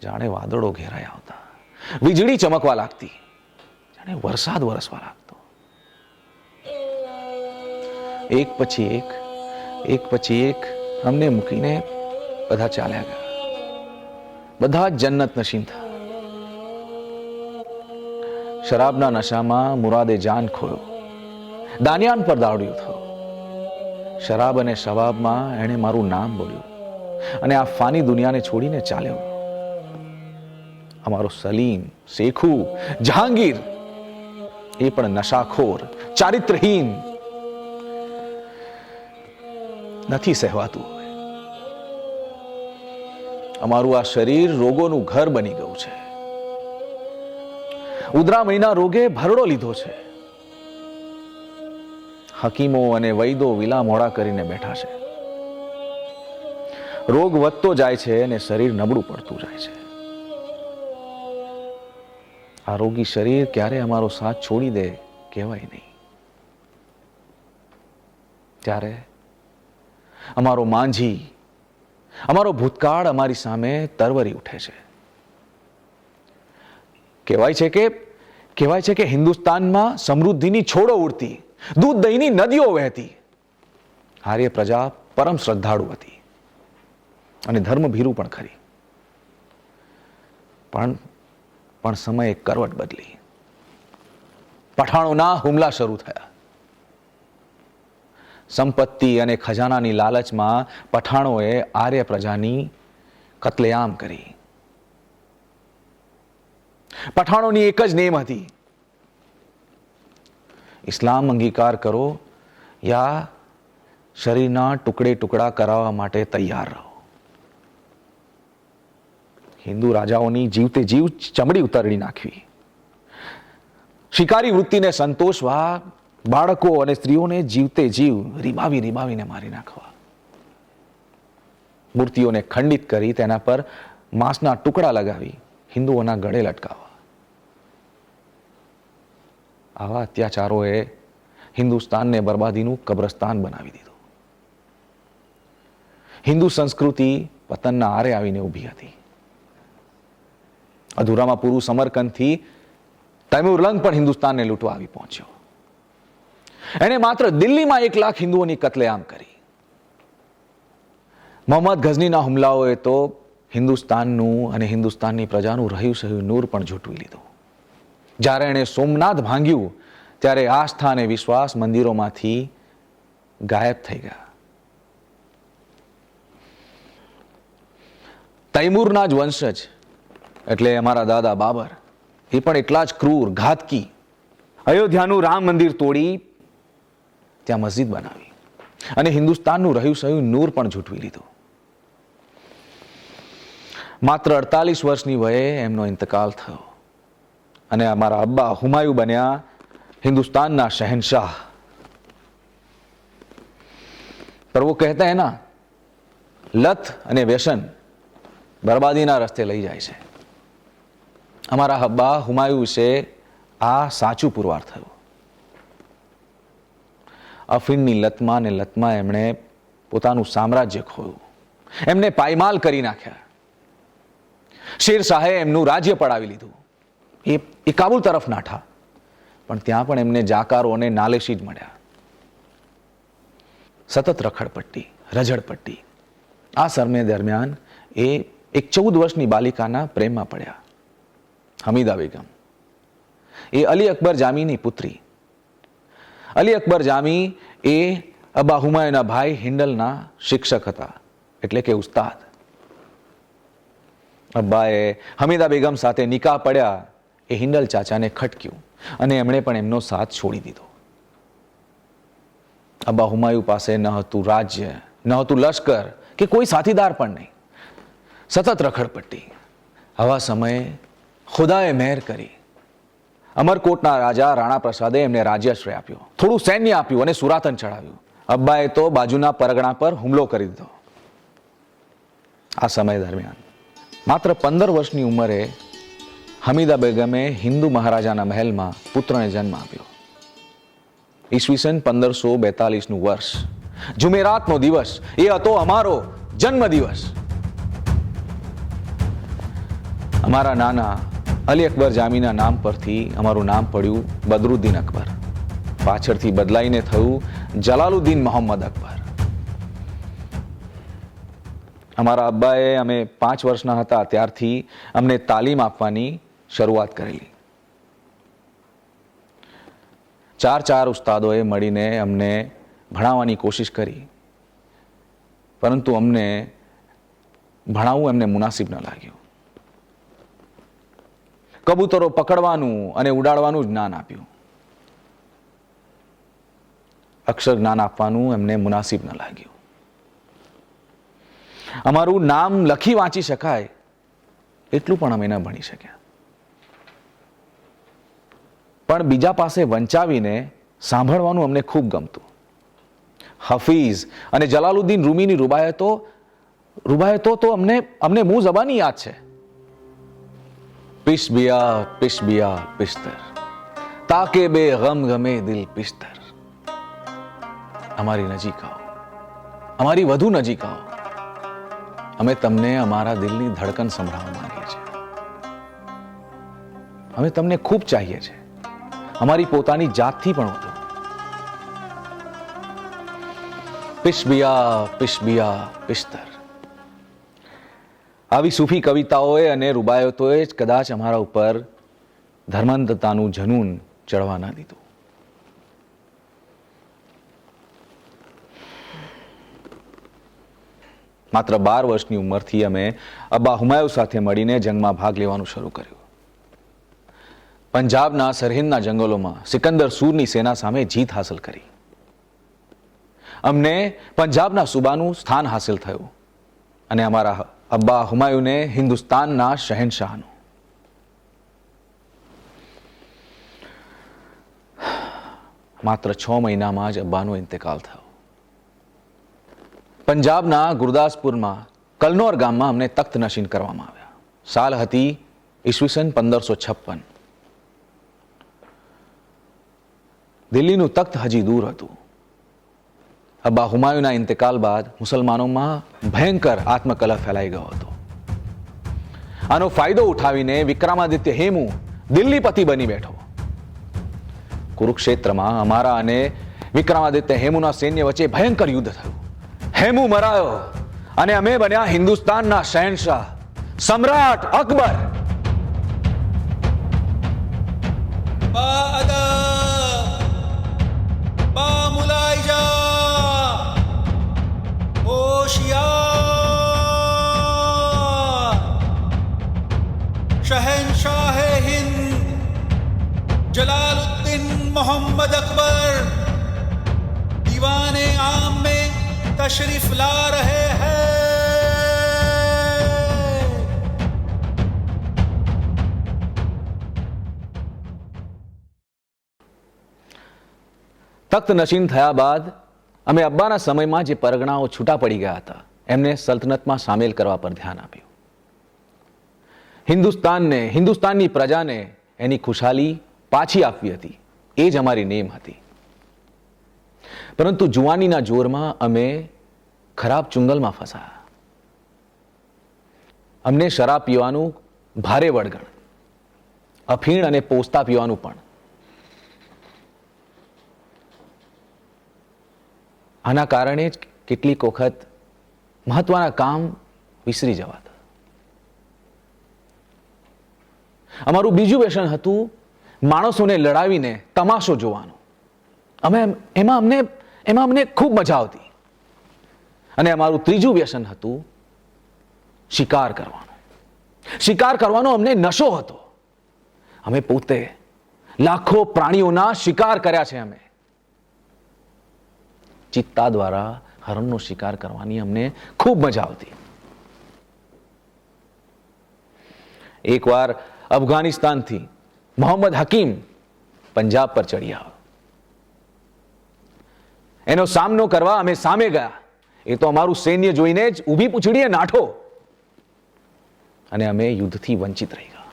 જાણે વાદળો ઘેરાઈ આવતા, વીજળી ચમકવા લાગતી, જાણે વરસાદ વરસવા લાગતો. એક પછી એક અમને મૂકીને બધા ચાલ્યા ગયા. બધા જ જન્નત નશીન થયા. શરાબના નશામાં મુરાદે જાન ખોયો, દાનિયાન પર દાવડિયો થયો. શરાબ અને શવાબમાં એણે મારું નામ બોલ્યું અને આ ફાની દુનિયાને છોડીને ચાલ્યો. અમારો સલીમ, શેખુ, જહાંગીર એ પણ નશાખોર, ચારિત્રહીન. નથી સહેવાતું. અમારું આ શરીર રોગોનું ઘર બની ગયું છે. ઉદ્રામણીના રોગે ભરડો લીધો છે. હકીમો અને વૈદો વિલા મોડા કરીને બેઠા છે. રોગ વધતો જાય છે અને શરીર નબળું પડતું જાય છે. આરોગી શરીર ક્યારે અમારો સાથ છોડી દે કહેવાય નહીં. ત્યારે અમારો માંઝી, અમારો ભૂતકાળ અમારી સામે તરવરી ઉઠે છે. કહેવાય છે કે હિન્દુસ્તાનમાં સમૃદ્ધિની છોડો ઉડતી, દૂધ દહીંની નદીઓ વહેતી. આર્ય પ્રજા પરમ શ્રદ્ધાળુ હતી અને ધર્મભીરુ પણ ખરી. પણ સમયે કરવટ બદલી. પઠાણોના હુમલા શરૂ થયા. સંપત્તિ અને ખજાનાની લાલચમાં પઠાણોએ આર્ય પ્રજાની કત્લેઆમ કરી. પઠાણોની એક જ નેમ હતી, ઇસ્લામ અંગીકાર કરો યા શરીરના ટુકડે ટુકડા કરાવવા માટે તૈયાર રહો. હિન્દુ રાજાઓની જીવતે જીવ ચમડી ઉતારી નાખવી. શિકારી વૃત્તિને સંતોષવા બાળકો અને સ્ત્રીઓને જીવતે જીવ રીબાવીને મારી નાખવા, મૂર્તિઓને ખંડિત કરી તેના પર માંસના ટુકડા લગાવી હિન્દુઓના ગળે લટકાવવા. આવા અત્યાચારોએ હિન્દુસ્તાનને બરબાદીનું કબ્રસ્તાન બનાવી દીધું. હિન્દુ સંસ્કૃતિ પતનના આરે આવીને ઊભી હતી. અધૂરામાં પૂરું સમરકંદથી તૈમુરલંગ પણ હિન્દુસ્તાનને લૂંટવા આવી પહોંચ્યો. એણે માત્ર દિલ્હીમાં 1 લાખ હિન્દુઓની કત્લેઆમ કરી. મોહમ્મદ ગઝનીના હુમલાઓએ તો હિન્દુસ્તાનનું અને હિન્દુસ્તાનની પ્રજાનું રહ્યું સહ્યું નૂર પણ ઝૂંટવી લીધું. જ્યારે એણે સોમનાથ ભાંગ્યું ત્યારે આસ્થા અને વિશ્વાસ મંદિરોમાંથી ગાયબ થઈ ગયા. તૈમૂરના જ વંશજ એટલે અમારા દાદા બાબર એ પણ એટલા જ ક્રૂર, ઘાતકી. અયોધ્યાનું રામ મંદિર તોડી ત્યાં મસ્જિદ બનાવી અને હિન્દુસ્તાનનું રહ્યું સહ્યું નૂર પણ ઝૂંટવી લીધું. માત્ર 48 વર્ષની વયે એમનો ઇંતકાલ થયો અને અમારા અબ્બા હુમાયુ બન્યા हिंदुस्तान शहनशाह. पर वो कहते हैं ना, लत અને વ્યસન બરબાદીના રસ્તે લઈ જાય છે. અમારા અબ્બા હુમાયુ વિશે આ સાચું પુરવાર થયું. અફીણની લતમાં ને લતમાં એમણે પોતાનું સામ્રાજ્ય ખોયું, એમને પાયમાલ કરી નાખ્યા. શેરશાહે એમનું રાજ્ય પડાવી લીધું. એ કાબુલ તરફ નાઠા, પણ ત્યાં પણ એમને જાકારો અને નાલેશી જ મળ્યા. સતત રખડપટ્ટી, રઝળપટ્ટી. આ સમય દરમિયાન એ એક 14 વર્ષની બાલિકાના પ્રેમમાં પડ્યા, હમીદા બેગમ. એ અલી અકબર જામીની પુત્રી. અલી અકબર જામી એ અબ્બા હુમાયુના ભાઈ હિન્ડલના શિક્ષક હતા, એટલે કે ઉસ્તાદ. અબ્બાએ હમીદા બેગમ સાથે નિકાહ પડ્યા એ હિન્ડલ ચાચાને ખટક્યું અને એમણે પણ એમનો સાથ છોડી દીધો. અબ્બા હુમાયુ પાસે ન હતું રાજ્ય, ન હતું લશ્કર કે કોઈ સાથીદાર પણ નહીં. સતત રખડપટ્ટી. આવા સમયે ખુદાએ મહેર કરી. અમરકોટના રાજા રાણા પ્રસાદે એમને રાજ્યાશ્રય આપ્યો, થોડું સૈન્ય આપ્યું અને સુરાતન ચડાવ્યું. અબ્બાએ તો બાજુના પરગણા પર હુમલો કરી દીધો. આ સમય દરમિયાન માત્ર 15 વર્ષની ઉંમરે હમીદા બેગમે હિન્દુ મહારાજાના મહેલમાં પુત્રને જન્મ આપ્યો. ઈસવીસન 1542નું વર્ષ, જુમેરાતનો દિવસ, એ હતો અમારો જન્મ દિવસ. અમારા નાના અલી અકબર જામીના નામ પરથી અમારું નામ પડ્યું બદરુદ્દીન અકબર. પાછળથી બદલાઈને થયું જલાલુદ્દીન મોહમ્મદ અકબર. અમારા અબ્બાએ અમે 5 વર્ષના હતા ત્યારથી અમને તાલીમ આપવાની શરૂઆત કરેલી. 4 ઉસ્તાદોએ મળીને અમને ભણાવવાની કોશિશ કરી, પરંતુ અમને ભણાવવું એમને મુનાસિબ ન લાગ્યું. કબૂતરો પકડવાનું અને ઉડાડવાનું જ્ઞાન આપ્યું, અક્ષર જ્ઞાન આપવાનું એમને મુનાસિબ ન લાગ્યું. અમારું નામ લખી વાંચી શકાય એટલું પણ અમે ન ભણી શક્યા. પણ બીજા પાસે વંચાવીને સાંભળવાનું અમને ખૂબ ગમતું. હફીઝ અને જલાલુદ્દીન રૂમીની રૂબાયતો તો અમને મુંહ જબાની યાદ છે. પિશ બિયા પિસ્તર, તાકે બે ગમ ગમે દિલ પિસ્તર. અમારી નજીક આવો, અમારી વધુ નજીક આવો. અમે તમને અમારા દિલની ધડકન સંભળાવવા માંગીએ છીએ. અમે તમને ખૂબ ચાહીએ છીએ, અમારી પોતાની જાતથી પણ વધુ. પિશ બિયા પિસ્તર. આવી સૂફી કવિતાઓએ અને રૂબાયતોએ જ કદાચ અમારા ઉપર ધર્માંધતાનું જનૂન ચડવા ના દીધું. માત્ર 12 વર્ષની ઉંમરથી અમે અબ્બા હુમાયુ સાથે મળીને જંગમાં ભાગ લેવાનું શરૂ કર્યું. પંજાબના સરહિંદના જંગલોમાં સિકંદર સૂરની સેના સામે જીત હાંસલ કરી. અમને પંજાબના સુબાનું સ્થાન હાંસલ થયું અને અમારા અબ્બા હુમાયુને હિન્દુસ્તાનના શહેનશાહનું. માત્ર 6 મહિનામાં જ અબ્બાનો ઇંતકાલ થયો. પંજાબના ગુરદાસપુરમાં કલનોર ગામમાં અમને તખ્ત નશીન કરવામાં આવ્યા. સાલ હતી ઈસવીસન 1556. દિલ્હીનું તખ્ત હજી દૂર હતું. અબ્બા હુમાયુના ઇંતકાલ બાદ મુસલમાનોમાં ભયંકર આત્મકલહ ફેલાઈ ગયો હતો. આનો ફાયદો ઉઠાવીને વિક્રમાદિત્ય હેમુ દિલ્હીપતિ બની બેઠો. કુરુક્ષેત્રમાં અમારા અને વિક્રમાદિત્ય હેમુના સૈન્ય વચ્ચે ભયંકર યુદ્ધ થયું. હેમુ મરાયો અને અમે બન્યા હિન્દુસ્તાનના શહેનશાહ સમ્રાટ અકબર. शहनशाह हिंद जलालुद्दीन मोहम्मद अकबर दीवाने आम में तशरीफ ला रहे हैं. તખ્ત નશીન થયા બાદ અમે અબ્બાના સમયમાં જે પરગણાઓ છૂટા પડી ગયા હતા એમને સલ્તનતમાં સામેલ કરવા પર ધ્યાન આપ્યું. હિન્દુસ્તાનને, હિન્દુસ્તાનની પ્રજાને એની ખુશાલી પાછી આપવી હતી. એ જ અમારી નેમ હતી. પરંતુ જુવાનીના જોરમાં અમે ખરાબ ચુંગલમાં ફસાયા. અમને શરાબ પીવાનું ભારે વળગણ, અફીણ અને પોસ્તા પીવાનું પણ. આના કારણે જ કેટલીક વખત મહત્વના કામ વિસરી જવાતા. અમારું બીજું વ્યસન હતું માણસોને લડાવીને તમાશો જોવાનો. એમાં અમને ખૂબ મજા આવતી. અને અમારું ત્રીજું વ્યસન હતું શિકાર કરવાનો. શિકાર કરવાનો અમને નશો હતો. અમે પોતે લાખો પ્રાણીઓના શિકાર કર્યા છે. અમે ચિત્તા દ્વારા હરણનો શિકાર કરવાની અમને ખૂબ મજા આવતી. એકવાર અફઘાનિસ્તાનથી મોહમ્મદ હકીમ પંજાબ પર ચડી આવ્યો. એનો સામનો કરવા અમે સામે ગયા. એ તો અમારું સૈન્ય જોઈને જ ઊભી પૂંછડીએ નાઠો અને અમે યુદ્ધથી વંચિત રહી ગયા.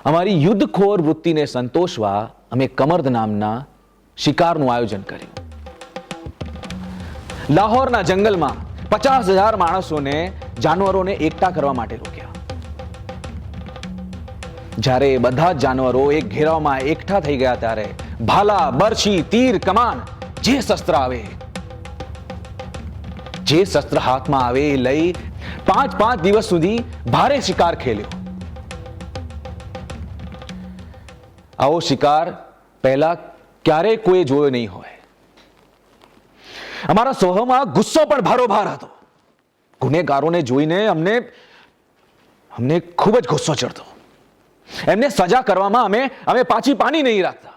અમારી યુદ્ધખોર વૃત્તિને સંતોષવા અમે કમર્દ નામના શિકારનું આયોજન કર્યું. લાહોરના જંગલમાં 50,000 માણસોને જાનવરોને એકઠા કરવા માટે રોક્યા. જ્યારે બધા જ જાનવરો એક ઘેરાવમાં એકઠા થઈ ગયા ત્યારે ભાલા, બરછી, તીર, કમાન, જે શસ્ત્ર હાથમાં આવે એ લઈ 5 દિવસ સુધી ભારે શિકાર ખેલ્યો. આવો શિકાર પહેલા ક્યારેય કોઈ જોયો નહીં હોય. અમારા સ્વભાવમાં ગુસ્સો પણ ભારોભાર હતો. ગુનેગારોને જોઈને અમને ખૂબ જ ગુસ્સો ચડતો. એમને સજા કરવામાં અમે પાછી પાની નહીં રાખતા.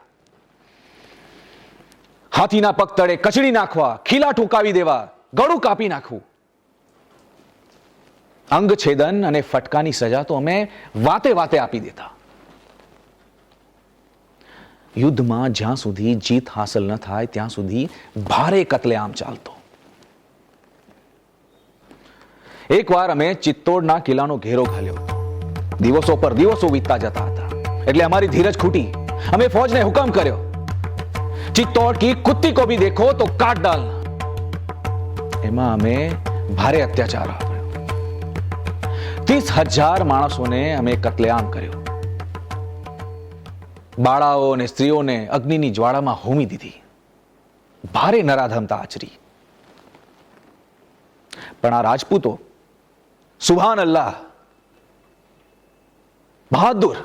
હાથીના પગ તળે કચડી નાખવા, ખીલા ઠોકાવી દેવા, ગળું કાપી નાખવું. અંગ છેદન અને ફટકાની સજા તો અમે વાતે વાતે આપી દેતા. યુદ્ધમાં જ્યાં સુધી જીત હાંસલ ન થાય ત્યાં સુધી ભારે કતલેઆમ ચાલતો. એકવાર અમે ચિત્તોડના કિલ્લાનો ઘેરો ઘાલ્યો હતો. દિવસો પર દિવસો વીતતા જતા હતા એટલે અમારી ધીરજ ખૂટી. અમે ફૌજને હુકમ કર્યો, ચિત્તોડ કી કુત્તી કો ભી દેખો તો કાટ ડાલના. એમાં અમે ભારે અત્યાચાર આપ્યો. 30,000 માણસોને અમે કતલેઆમ કર્યો. બાળાઓ અને સ્ત્રીઓને અગ્નિની જ્વાળામાં હોમી દીધી. ભારે નરાધમતા આચરી. પણ આ રાજપૂતો સુભાન અલ્લાહ, બહાદુર.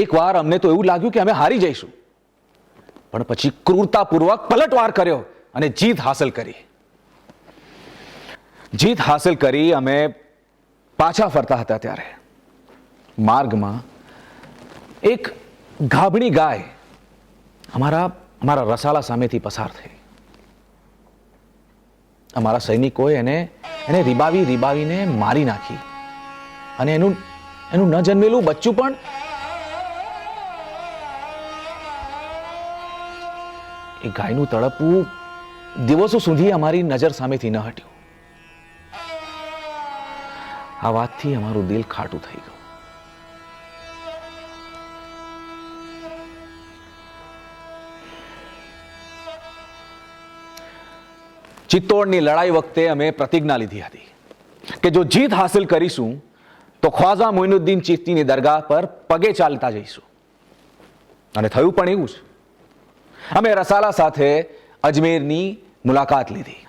એકવાર અમને તો એવું લાગ્યું કે અમે હારી જઈશું, પણ પછી ક્રૂરતાપૂર્વક પલટવાર કર્યો અને જીત હાંસલ કરી. અમે પાછા ફરતા હતા ત્યારે માર્ગમાં એક ગાભણી ગાય અમારા રસાલા સામેથી પસાર થઈ. અમારા સૈનિકોએ એને રીબાવીને મારી નાખી અને એનું ન જન્મેલું બચ્ચું પણ એ ગાયનું તળપવું દિવસો સુધી અમારી નજર સામેથી ન હટ્યું. આ વાતથી અમારું દિલ ખાટું થઈ ગયું. ચિત્તોડની લડાઈ વખતે અમે પ્રતિજ્ઞા લીધી હતી કે જો જીત હાંસલ કરીશું તો ખ્વાજા મોઇનુદ્દીન ચિશ્તીની દરગાહ પર પગે ચાલતા જઈશું. અને થયું પણ એવું જ. અમે રસાલા સાથે અજમેરની મુલાકાત લીધી.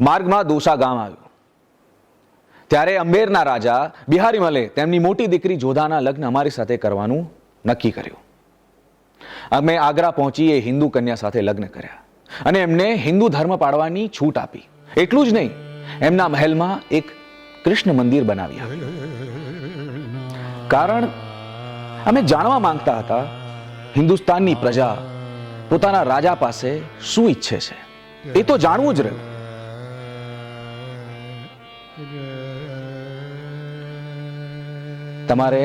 માર્ગમાં દોસા ગામ આવ્યું ત્યારે અંબેરના રાજા બિહારી મલે તેમની મોટી દીકરી જોધાના લગ્ન અમારી સાથે કરવાનું નક્કી કર્યું. અમે આગ્રા પહોંચી એ હિન્દુ કન્યા સાથે લગ્ન કર્યા અને એમને હિન્દુ ધર્મ પાળવાની છૂટ આપી. એટલું જ નહીં, એમના મહેલમાં એક કૃષ્ણ મંદિર બનાવી આપ્યું. કારણ અમે જાણવા માંગતા હતા હિન્દુસ્તાનની પ્રજા પોતાના રાજા પાસે શું ઈચ્છે છે. એ તો જાણવું જ રહ્યું. તમારે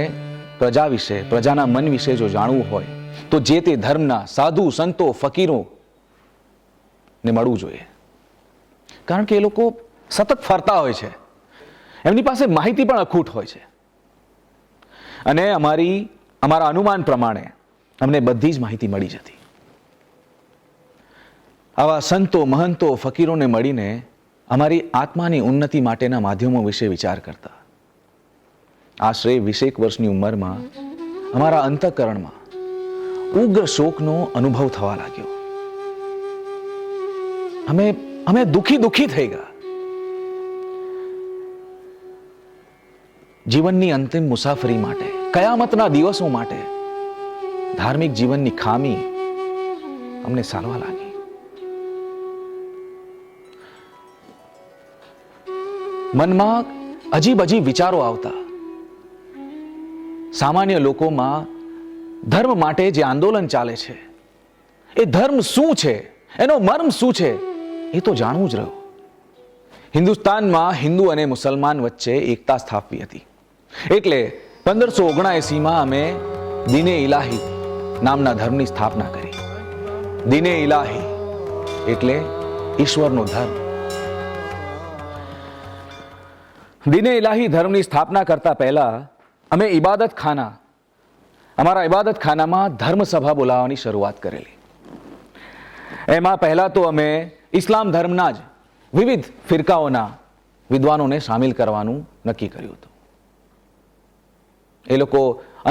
પ્રજા વિશે, પ્રજાના મન વિશે જો જાણવું હોય તો જે તે ધર્મના સાધુ, સંતો, ફકીરો ને મળવું જોઈએ. કારણ કે એ લોકો સતત ફરતા હોય છે, એમની પાસે માહિતી પણ અખૂટ હોય છે. અને અમારા અનુમાન પ્રમાણે અમને બધી જ માહિતી મળી જતી. આવા સંતો, મહંતો, ફકીરોને મળીને અમારી આત્માની ઉન્નતિ માટેના માધ્યમો વિશે વિચાર કરતા. આશરે 20 વર્ષની ઉંમરમાં અમારા અંતઃકરણમાં ઉગ્ર શોકનો અનુભવ થવા લાગ્યો. અમે દુખી થઈ ગયા. જીવનની અંતિમ મુસાફરી માટે, કયામતના દિવસો માટે ધાર્મિક જીવનની ખામી અમને સાલવા લાગી. મનમાં અજીબ વિચારો આવતા. સામાન્ય લોકોમાં ધર્મ માટે જે આંદોલન ચાલે છે, એ ધર્મ શું છે, એનો મર્મ શું છે, એ તો જાણવું જ રહ્યું. હિન્દુસ્તાનમાં હિન્દુ અને મુસલમાન વચ્ચે એકતા સ્થાપવી હતી. એટલે 1579માં અમે દીને ઇલાહી નામના ધર્મની સ્થાપના કરી. દીને ઇલાહી એટલે ઈશ્વરનો ધર્મ. દીને ઇલાહી ધર્મની સ્થાપના કરતા પહેલા અમે અમારા ઇબાદત ખાનામાં ધર્મ સભા બોલાવવાની શરૂઆત કરેલી. એમાં પહેલા તો અમે ઇસ્લામ ધર્મના જ વિવિધ ફિરકાઓના વિદ્વાનોને સામેલ કરવાનું નક્કી કર્યું હતું. એ લોકો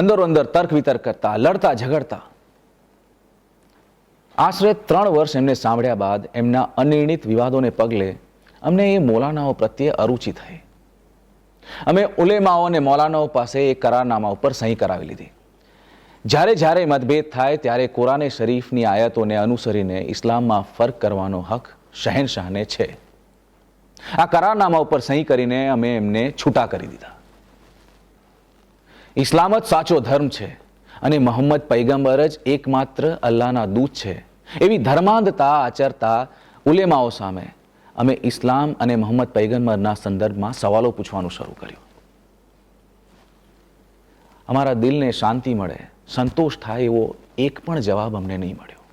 અંદરો અંદર તર્ક વિતર્ક કરતા, લડતા ઝઘડતા. આશરે 3 વર્ષ એમને સાંભળ્યા બાદ એમના અનિર્ણિત વિવાદોને પગલે અમને એ મૌલાનાઓ પ્રત્યે અરુચિ થઈ. અમે ઉલેમાઓ અને મૌલાનાઓ પાસે એક કરારનામા ઉપર સહી કરાવી લીધી. જ્યારે મતભેદ થાય ત્યારે કુરાને શરીફની આયતોને અનુસરીને ઇસ્લામમાં ફર્ક કરવાનો હક શહેનશાહને છે. આ કરારનામા ઉપર સહી કરીને અમે એમને છૂટા કરી દીધા. ઇસ્લામ જ સાચો ધર્મ છે અને મોહમ્મદ પૈગંબર જ એકમાત્ર અલ્લાહના દૂત છે, એવી ધર્માંધતા આચરતા ઉલેમાઓ સામે અમે ઇસ્લામ અને મોહમ્મદ પૈગંબરના સંદર્ભમાં સવાલો પૂછવાનું શરૂ કર્યું. અમારા દિલને શાંતિ મળે, સંતોષ થાય એવો એક પણ જવાબ અમને નહીં મળ્યો.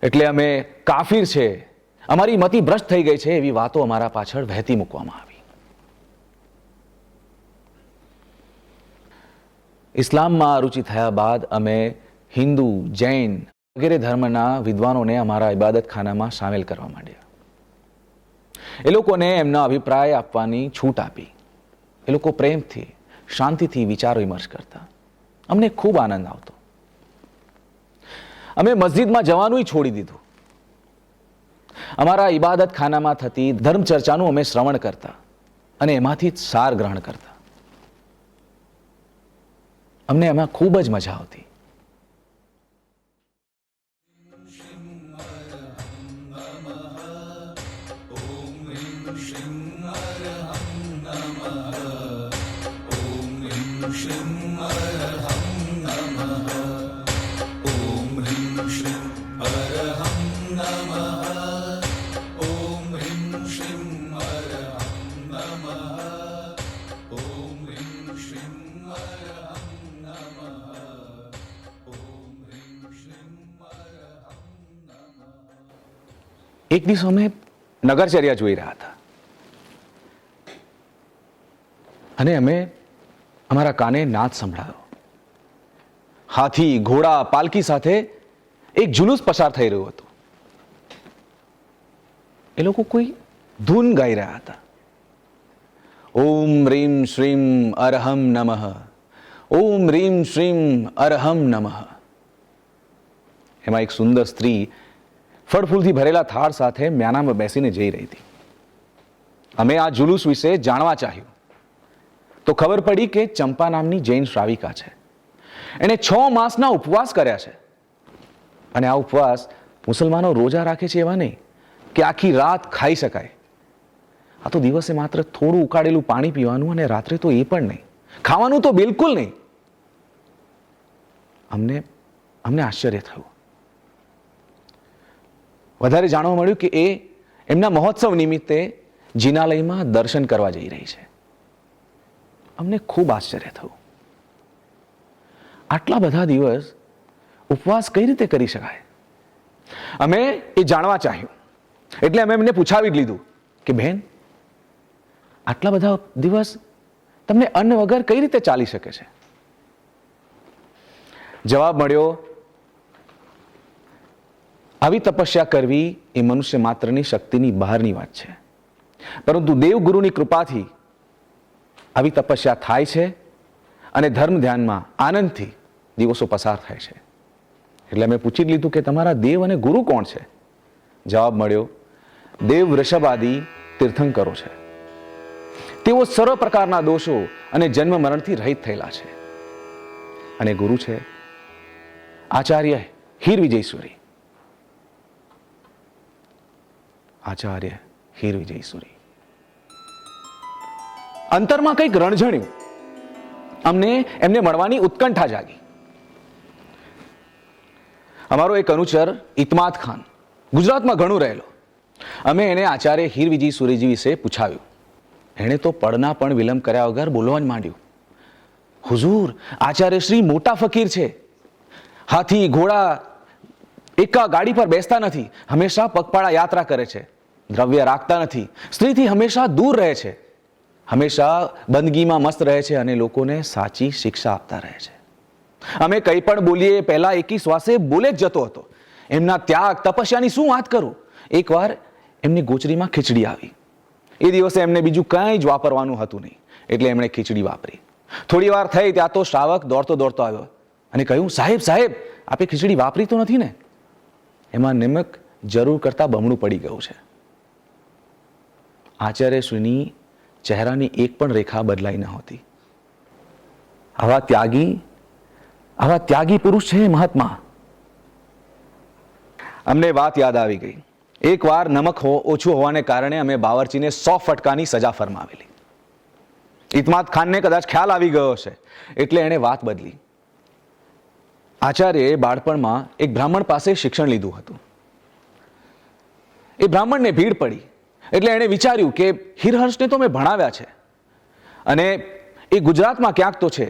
એટલે અમે કાફિર છે, અમારી મતિ ભ્રષ્ટ થઈ ગઈ છે એવી વાતો અમારા પાછળ વહેતી મૂકવામાં આવી. ઇસ્લામમાં રુચિ થયા બાદ અમે હિન્દુ, જૈન વગેરે ધર્મના વિદ્વાનોને અમારા ઇબાદત ખાનામાં સામેલ કરવા માંડ્યા. એ લોકોને એમના અભિપ્રાય આપવાની છૂટ આપી. એ લોકો પ્રેમથી, શાંતિથી વિચાર વિમર્શ કરતા. અમને ખૂબ આનંદ આવતો. અમે મસ્જિદમાં જવાનું છોડી દીધું. અમારા ઇબાદત ખાનામાં થતી ધર્મ ચર્ચાનું અમે શ્રવણ કરતા અને એમાંથી જ સાર ગ્રહણ કરતા. અમને એમાં ખૂબ જ મજા આવતી. એક દિવસ અમે નગરચર્યા જોઈ રહ્યા હતા અને અમે અમારા કાને નાદ સંભળાયો. હાથી, ઘોડા, પાલકી સાથે એક જુલુસ પસાર થઈ રહ્યું હતું. એ લોકો કોઈ ધૂન ગાઈ રહ્યા હતા. ઓમ રીમ શ્રીમ અરહમ નમઃ, ઓમ રીમ શ્રીમ અરહમ નમઃ. એમાં એક સુંદર સ્ત્રી ફળફૂલથી ભરેલા થાળ સાથે મ્યાનામાં બેસીને જઈ રહી હતી. અમે આ જુલુસ વિશે જાણવા ચાહ્યું તો ખબર પડી કે ચંપા નામની જૈન શ્રાવિકા છે. એણે 6 માસના ઉપવાસ કર્યા છે. અને આ ઉપવાસ મુસલમાનો રોજા રાખે છે એવા નહીં કે આખી રાત ખાઈ શકાય. આ તો દિવસે માત્ર થોડું ઉકાળેલું પાણી પીવાનું અને રાત્રે તો એ પણ નહીં, ખાવાનું તો બિલકુલ નહીં. અમને આશ્ચર્ય થયું. વધારે જાણવા મળ્યું કે એ એમના મહોત્સવ નિમિત્તે જિનાલયમાં દર્શન કરવા જઈ રહી છે. અમને ખૂબ આશ્ચર્ય થયું. આટલા બધા દિવસ ઉપવાસ કઈ રીતે કરી શકાય? અમે એ જાણવા ચાહ્યું. એટલે અમે એમને પૂછાવી જ લીધું કે બહેન, આટલા બધા દિવસ તમને અન્ન વગર કઈ રીતે ચાલી શકે છે? જવાબ મળ્યો, આવી તપસ્યા કરવી એ મનુષ્ય માત્રની શક્તિની બહારની વાત છે, પરંતુ દેવગુરુની કૃપાથી આવી તપસ્યા થાય છે અને ધર્મ ધ્યાનમાં આનંદથી દિવસો પસાર થાય છે. એટલે અમે પૂછી લીધું કે તમારા દેવ અને ગુરુ કોણ છે? જવાબ મળ્યો, દેવ વૃષભાદી તીર્થંકરો છે. તેઓ સર્વ પ્રકારના દોષો અને જન્મ મરણથી રહિત થયેલા છે. અને ગુરુ છે આચાર્ય હીર વિજયસુરી. આચાર્ય હીર વિજયસુરી. અંતરમાં કંઈક રણઝણ્યું. અમને એમને મળવાની ઉત્કંઠા જાગી. અમારો એક અનુચર ઇતમાદ ખાન ગુજરાતમાં ઘણું રહેલો. અમે એને આચાર્ય હીર વિજયસુરીજી વિશે પૂછાવ્યું. એણે તો પડના પણ વિલંબ કર્યા વગર બોલવા જ માંડ્યું. હુઝુર, આચાર્ય શ્રી મોટા ફકીર છે. હાથી, ઘોડા, એકા ગાડી પર બેસતા નથી. હંમેશા પગપાળા યાત્રા કરે છે. દ્રવ્ય રાખતા નથી. સ્ત્રીથી હંમેશા દૂર રહે છે. હંમેશા બંદગીમાં મસ્ત રહે છે અને લોકોને સાચી શિક્ષા આપતા રહે છે. અમે કંઈ પણ બોલીએ પહેલા એકી શ્વાસે બોલે જ જતો હતો. એમના ત્યાગ, તપસ્યાની શું વાત કરું? એકવાર એમની ગોચરીમાં ખીચડી આવી. એ દિવસે એમને બીજું કંઈ જ વાપરવાનું હતું નહીં, એટલે એમણે ખીચડી વાપરી. થોડી વાર થઈ ત્યાં તો શ્રાવક દોડતો આવ્યો અને કહ્યું, સાહેબ સાહેબ, આપે ખીચડી વાપરી તો નથી ને? એમાં નમક જરૂર કરતા બમણું પડી ગયું છે. આચાર્યશ્રીની ચહેરાની એક પણ રેખા બદલાઈ નહોતી. આવા ત્યાગી પુરુષ છે મહાત્મા. અમને વાત યાદ આવી ગઈ. એકવાર નમક ઓછું હોવાને કારણે અમે બાવરચીને 100 ફટકાની સજા ફરમાવેલી. ઇતમાદ ખાનને કદાચ ખ્યાલ આવી ગયો છે, એટલે એણે વાત બદલી. આચાર્યએ બાળપણમાં એક બ્રાહ્મણ પાસે શિક્ષણ લીધું હતું. એ બ્રાહ્મણને ભીડ પડી, એટલે એણે વિચાર્યું કે હીરહર્ષને તો મેં ભણાવ્યા છે અને એ ગુજરાતમાં ક્યાંક તો છે.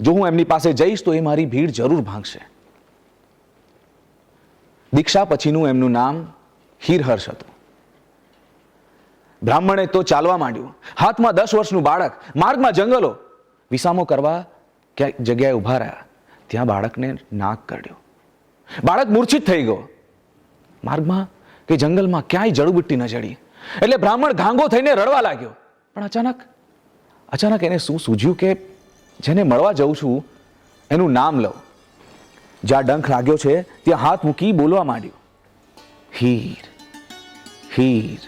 જો હું એમની પાસે જઈશ તો એ મારી ભીડ જરૂર ભાંગશે. દીક્ષા પછીનું એમનું નામ હીરહર્ષ હતું. બ્રાહ્મણે તો ચાલવા માંડ્યું. હાથમાં 10 વર્ષનું બાળક, માર્ગમાં જંગલો. વિસામો કરવા ક્યાંક જગ્યાએ ઉભા રહ્યા. ત્યાં બાળકને નાક કરડ્યો. બાળક મૂર્છિત થઈ ગયો. માર્ગમાં કે જંગલમાં ક્યાંય જડીબુટ્ટી ન જડી, એટલે બ્રાહ્મણ ઘાંગો થઈને રડવા લાગ્યો. પણ અચાનક એને શું સૂઝ્યું કે જેને મળવા જઉં છું એનું નામ લઉં. જ્યાં ડંખ લાગ્યો છે ત્યાં હાથ મૂકી બોલવા માંડ્યું, હીર હીર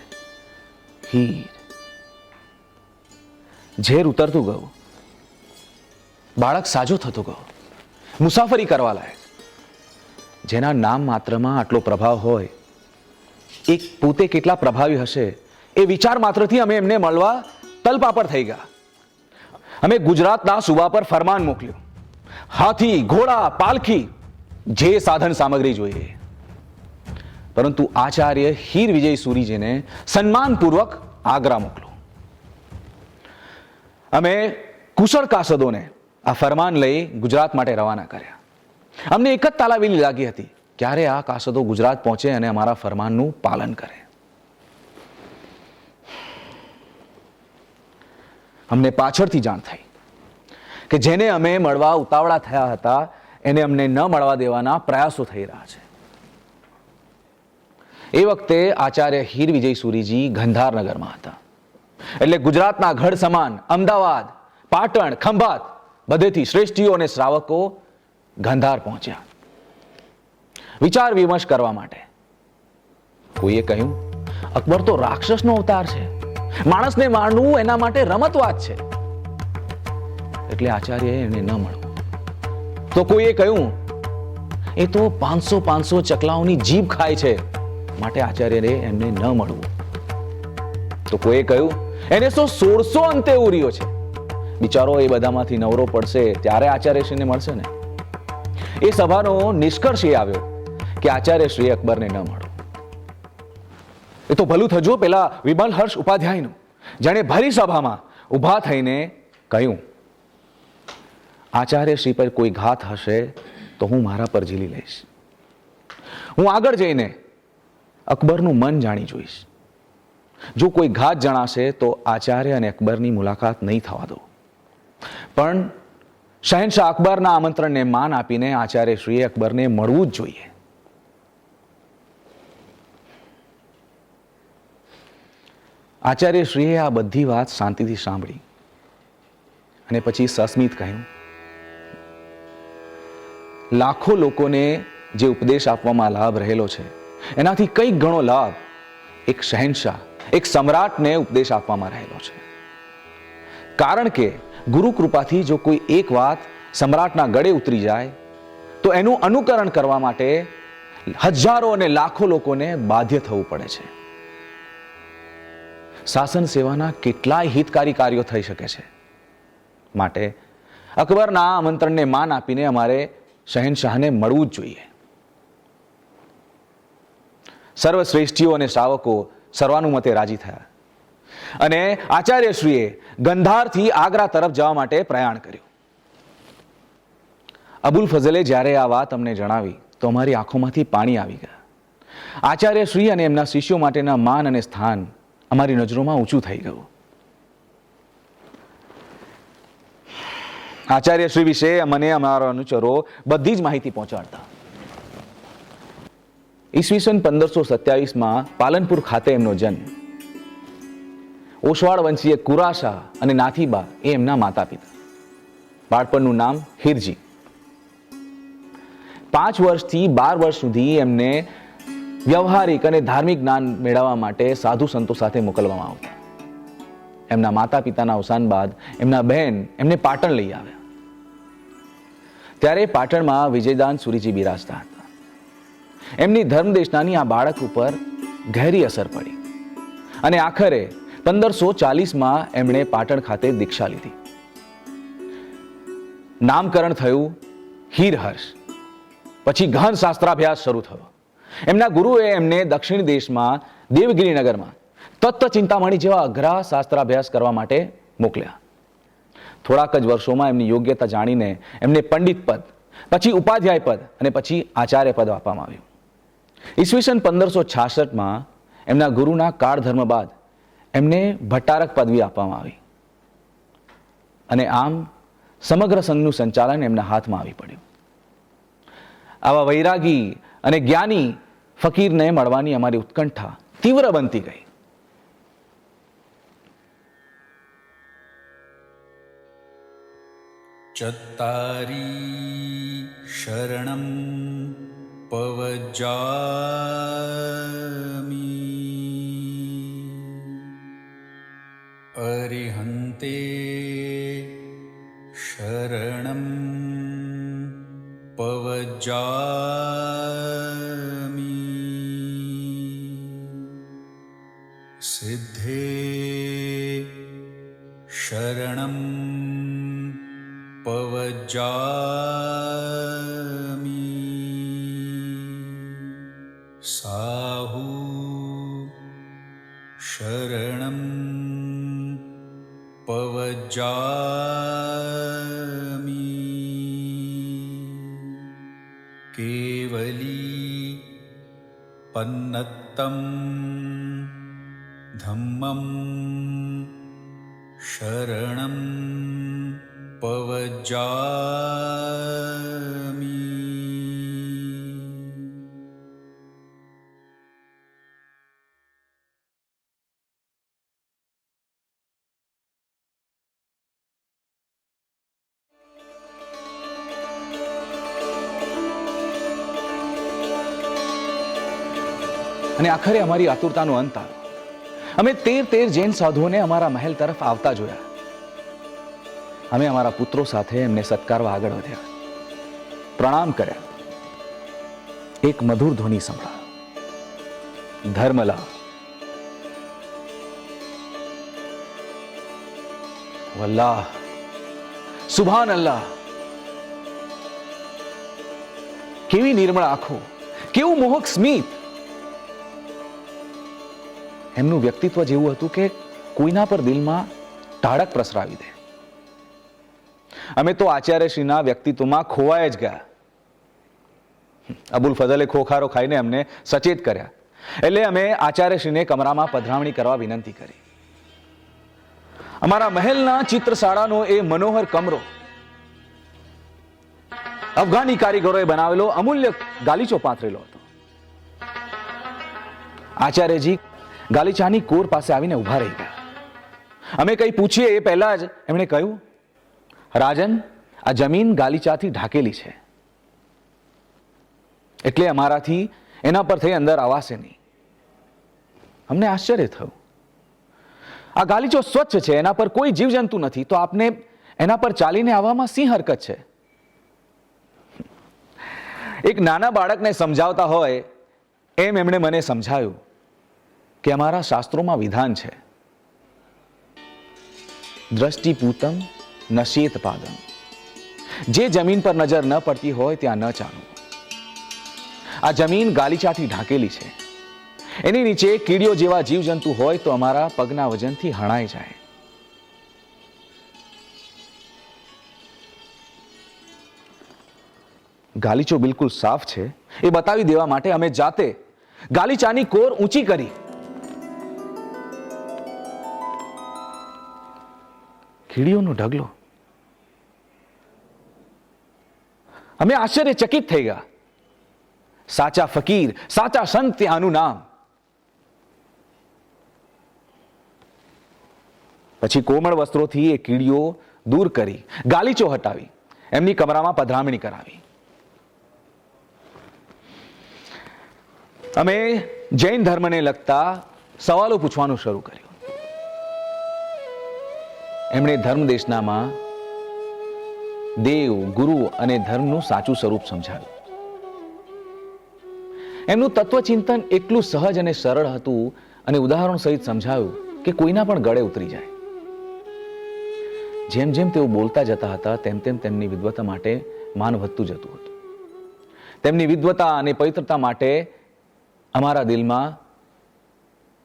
હીર. ઝેર ઉતરતું ગયું. બાળક સાજો થતો ગયો. મુસાફરી કરવા લાયક. જેના નામ માત્રમાં આટલો પ્રભાવ હોય, એક પોતે કેટલા પ્રભાવી હશે એ વિચાર માત્રથી અમે એમને મળવા તલપાપડ થઈ ગયા. અમે ગુજરાતના સુબા પર ફરમાન મોકલ્યું. હાથી, ઘોડા, પાલખી, જે સાધન સામગ્રી જોઈએ. પરંતુ આચાર્ય હીર વિજયસુરીજીને સન્માનપૂર્વક આગ્રા મોકલો. અમે કુશળ કાસદોને આ ફરમાન લઈ ગુજરાત માટે રવાના કર્યા. અમને એક જ તાલાવેલી લાગી હતી, ક્યારે આ કાસદો ગુજરાત પહોંચે અને અમારા ફરમાનનું પાલન કરે. અમને પાછળથી જાણ થઈ કે જેને અમે મળવા ઉતાવળા થયા હતા એને અમને ન મળવા દેવાના પ્રયાસો થઈ રહ્યા છે. એ વખતે આચાર્ય હીર વિજય સુરીજી ગંધારનગરમાં હતા. એટલે ગુજરાતના ગઢ સમાન અમદાવાદ, પાટણ, ખંભાત બધેથી શ્રેષ્ઠીઓ અને શ્રાવકો ગંધાર પહોંચ્યા વિચાર વિમર્શ કરવા માટે. કોઈએ કહ્યું, અકબર તો રાક્ષસનો અવતાર છે, માણસને મારવું એના માટે રમતવાત છે, એટલે આચાર્યએ એને ન મળવું. તો કોઈએ કહ્યું, એ તો 500 ચકલાઓની જીભ ખાય છે, માટે આચાર્યએ એમને ન મળવું. તો કોઈએ કહ્યું, એને તો 1600 અંતે ઉર્યો છે, બિચારો એ બધામાંથી નવરો પડશે ત્યારે આચાર્યશ્રીને મળશે ને. એ સભાનો નિષ્કર્ષ એ આવ્યો કે આચાર્યશ્રી અકબરને ન મળો. એ તો ભલું થજો પેલા વિમલ હર્ષ ઉપાધ્યાયનું, જેણે ભરી સભામાં ઊભા થઈને કહ્યું, આચાર્યશ્રી પર કોઈ ઘાત હશે તો હું મારા પર ઝીલી લઈશ. હું આગળ જઈને અકબરનું મન જાણી જોઈશ. જો કોઈ ઘાત જણાશે તો આચાર્ય અને અકબરની મુલાકાત નહીં થવા દો. પણ શહેનશાહ અકબરના આમંત્રણને માન આપીને આચાર્યશ્રીએ અકબરને મળવું જ જોઈએ. આચાર્યશ્રીએ આ બધી વાત શાંતિથી સાંભળી અને પછી સસ્મિત કહ્યું, લાખો લોકોને જે ઉપદેશ આપવામાં લાભ રહેલો છે એનાથી કંઈક ઘણો લાભ એક શહેનશાહ, એક સમ્રાટને ઉપદેશ આપવામાં રહેલો છે. કારણ કે ગુરુ કૃપાથી જો કોઈ એક વાત સમ્રાટના ગળે ઉતરી જાય તો એનું અનુકરણ કરવા માટે હજારો અને લાખો લોકોને બાધ્ય થવું પડે છે. શાસન સેવાના કેટલાય હિતકારી કાર્યો થઈ શકે છે. માટે અકબરના આમંત્રણને માન આપીને અમારે શહેનશાહને મળવું જ જોઈએ. સર્વશ્રેષ્ઠીઓ અને શ્રાવકો સર્વાનુમતે રાજી થયા અને આચાર્યશ્રીએ ગંધારથી આગ્રા તરફ જવા માટે પ્રયાણ કર્યું. અબુલ ફઝલે જ્યારે આ વાત અમને જણાવી તો અમારી આંખોમાંથી પાણી આવી ગયા. આચાર્યશ્રી અને એમના શિષ્યો માટેના માન અને સ્થાન અમારી નજરોમાં ઊંચું થઈ ગયું. આચાર્યશ્રી વિશે મને અમારા અનુચરો બધી જ માહિતી પહોંચાડતા. ઈસવીસન 1527માં પાલનપુર ખાતે એમનો જન્મ. ઓશવાળ વંશીય કુરાશા અને નાથીબા એ એમના માતા પિતા. બાળપણનું નામ હિરજી. 5 વર્ષથી 12 વર્ષ સુધી એમને વ્યવહારિક અને ધાર્મિક જ્ઞાન મેળવવા માટે સાધુ સંતો સાથે મોકલવામાં આવતા. એમના માતા પિતાના અવસાન બાદ એમના બહેન એમને પાટણ લઈ આવ્યા. ત્યારે પાટણમાં વિજયદાન સુરીજી બિરાજતા હતા. એમની ધર્મદેશનાની આ બાળક ઉપર ગહેરી અસર પડી અને આખરે 1540માં એમણે પાટણ ખાતે દીક્ષા લીધી. નામકરણ થયું હીરહર્ષ. પછી ગહન શાસ્ત્રાભ્યાસ શરૂ થયો. એમના ગુરુએ એમને દક્ષિણ દેશમાં દેવગિરી નગરમાં તત્વ ચિંતામણી જેવા અઘરા શાસ્ત્રાભ્યાસ કરવા માટે મોકલ્યા. થોડાક જ વર્ષોમાં એમની યોગ્યતા જાણીને એમને પંડિત પદ, પછી ઉપાધ્યાય પદ અને પછી આચાર્ય પદ આપવામાં આવ્યું. ઈસવીસન 1566માં એમના ગુરુના કાળધર્મ બાદ એમને ભટ્ટારક પદવી આપવામાં આવી અને આમ સમગ્ર સંઘનું સંચાલન એમના હાથમાં આવી પડ્યું. આવા વૈરાગી અને જ્ઞાની ફકીરને મળવાની અમારી ઉત્કંઠા તીવ્ર બનતી ગઈ. ચત્તારી શરણમ પવજામી અરિહંતે શરણમ પવજામી સિદ્ધે શરણમ પવજામી સાહુ શરણમ પવજામી કેવલી પન્નત્તમ ધમ્મમ शरणं पवजामि। અને આખરે અમારી આતુરતાનો અંત આવ્યો. અમે 13 જૈન સાધુઓને અમારા મહેલ તરફ આવતા જોયા. અમે અમારા પુત્રો સાથે એમને સત્કારવા આગળ વધ્યા, પ્રણામ કર્યા. એક મધુર ધ્વનિ સંભળાયો, ધર્મલા, વલ્લાહ, સુભાન અલ્લાહ. કેવી નિર્મળ આંખો, કેવું મોહક સ્મિત. એમનું વ્યક્તિત્વ જેવું હતું કે કોઈના પર દિલમાં ટાળક પ્રસરાવી દે. અમે તો આચાર્યશ્રીના વ્યક્તિત્વમાં ખોવાઈ જ ગયા. અબુલ ફઝલે ખોખારો ખાઈને અમને સચેત કર્યા, એટલે અમે આચાર્યશ્રીને કમરામાં પધરામણી કરવા વિનંતી કરી. અમારા મહેલના ચિત્રશાળાનો એ મનોહર કમરો અફઘાની કારીગરોએ બનાવેલો અમૂલ્ય ગાલીચો પાથરેલો હતો. આચાર્યજી ગાલીચાની કોર પાસે આવીને ઉભા રહી ગયા. અમે કંઈ પૂછીએ એ પહેલા જ એમણે કહ્યું, રાજન, આ જમીન ગાલીચાથી ઢાકેલી છે, એટલે અમારાથી એના પર થઈ અંદર આવાશે નહીં. અમને આશ્ચર્ય થયું. આ ગાલીચો સ્વચ્છ છે, એના પર કોઈ જીવજંતુ નથી, તો આપને એના પર ચાલીને આવવામાં શી હરકત છે? એક નાના બાળકને સમજાવતા હોય એમ એમણે મને સમજાયું કે અમારા શાસ્ત્રોમાં વિધાન છે, દ્રષ્ટિપૂતમ નશ્યેત પાદમ. જે જમીન પર નજર ન પડતી હોય ત્યાં ન ચાલવું. આ જમીન ગાલીચાથી ઢાકેલી છે, એની નીચે કીડીઓ જેવા જીવજંતુ હોય તો અમારા પગના વજનથી હણાઈ જાય. ગાલીચો બિલકુલ સાફ છે એ બતાવી દેવા માટે અમે જાતે ગાલીચાની કોર ઊંચી કરી. કીડીઓનો ઢગલો. અમે આશ્ચર્યચકિત થઈ ગયા. સાચા ફકીર, સાચા સંત ત્યાંનું નામ. પછી કોમળ વસ્ત્રોથી એ કીડીઓ દૂર કરી, ગાલીચો હટાવી, એમની કમરામાં પધરામણી કરાવી. અમે જૈન ધર્મને લગતા સવાલો પૂછવાનું શરૂ કર્યું. એમણે ધર્મદેશનામાં દેવ, ગુરુ અને ધર્મનું સાચું સ્વરૂપ સમજાવ્યું. એમનું તત્વચિંતન એટલું સહજ અને સરળ હતું અને ઉદાહરણ સહિત સમજાવ્યું કે કોઈના પણ ગળે ઉતરી જાય. જેમ જેમ તેઓ બોલતા જતા હતા તેમ તેમ તેમની વિદ્વતા માટે માન વધતું જતું હતું. તેમની વિદ્વતા અને પવિત્રતા માટે અમારા દિલમાં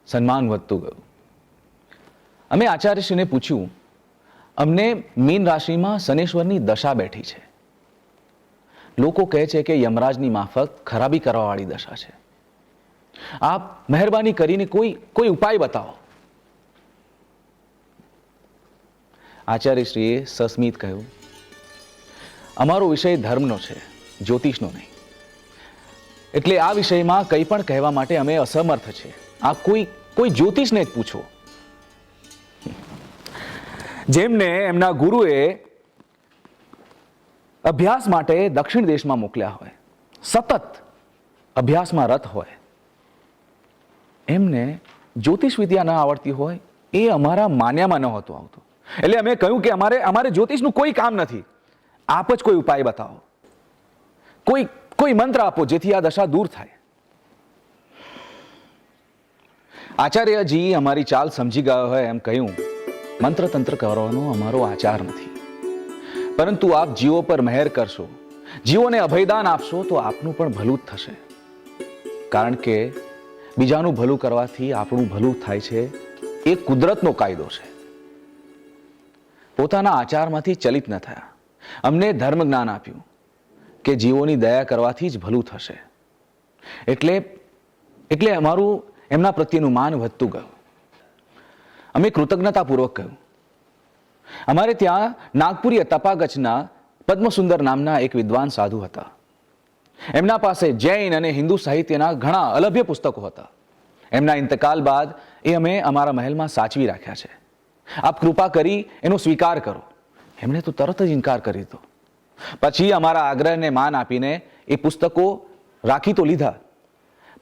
સન્માન વધતું ગયું. અમે આચાર્યશ્રીને પૂછ્યું, અમને મીન રાશિમાં શનેશ્વરની દશા બેઠી છે. લોકો કહે છે કે યમરાજની માફક ખરાબી કરવાવાળી દશા છે. આપ મહેરબાની કરીને કોઈ ઉપાય બતાવો. આચાર્યશ્રીએ સસ્મિત કહ્યું, અમારો વિષય ધર્મનો છે, જ્યોતિષનો નહીં, એટલે આ વિષયમાં કંઈ પણ કહેવા માટે અમે અસમર્થ છે. આ કોઈ જ્યોતિષને જ પૂછો, જેમને એમના ગુરુએ અભ્યાસ માટે દક્ષિણ દેશમાં મોકલ્યા હોય, સતત અભ્યાસમાં રત હોય. એમને જ્યોતિષ વિદ્યા ન આવડતી હોય એ અમારા માન્યામાં નહોતું આવતું. એટલે અમે કહ્યું કે અમારે જ્યોતિષનું કોઈ કામ નથી, આપ જ કોઈ ઉપાય બતાવો, કોઈ મંત્ર આપો જેથી આ દશા દૂર થાય. આચાર્યજી અમારી ચાલ સમજી ગયા હોય એમ કહ્યું, મંત્ર તંત્ર કરવાનો અમારો આચાર નથી, પરંતુ આપ જીવો પર મહેર કરશો, જીવોને અભયદાન આપશો તો આપનું પણ ભલું જ થશે. કારણ કે બીજાનું ભલું કરવાથી આપણું ભલું થાય છે એ કુદરતનો કાયદો છે. પોતાના આચારમાંથી ચલિત ન થયા. અમને ધર્મ જ્ઞાન આપ્યું કે જીવોની દયા કરવાથી જ ભલું થશે. એટલે અમારું એમના પ્રત્યેનું માન વધતું ગયું. અમે કૃતજ્ઞતાપૂર્વક કહ્યું, અમારે ત્યાં નાગપુરી તપાગચના પદ્મસુંદર નામના એક વિદ્વાન સાધુ હતા. એમના પાસે જૈન અને હિન્દુ સાહિત્યના ઘણા અલભ્ય પુસ્તકો હતા. એમના ઇંતકાલ બાદ એ અમે અમારા મહેલમાં સાચવી રાખ્યા છે. આપ કૃપા કરી એનો સ્વીકાર કરો. એમણે તો તરત જ ઇનકાર કરી દીધો. પછી અમારા આગ્રહને માન આપીને એ પુસ્તકો રાખી તો લીધા,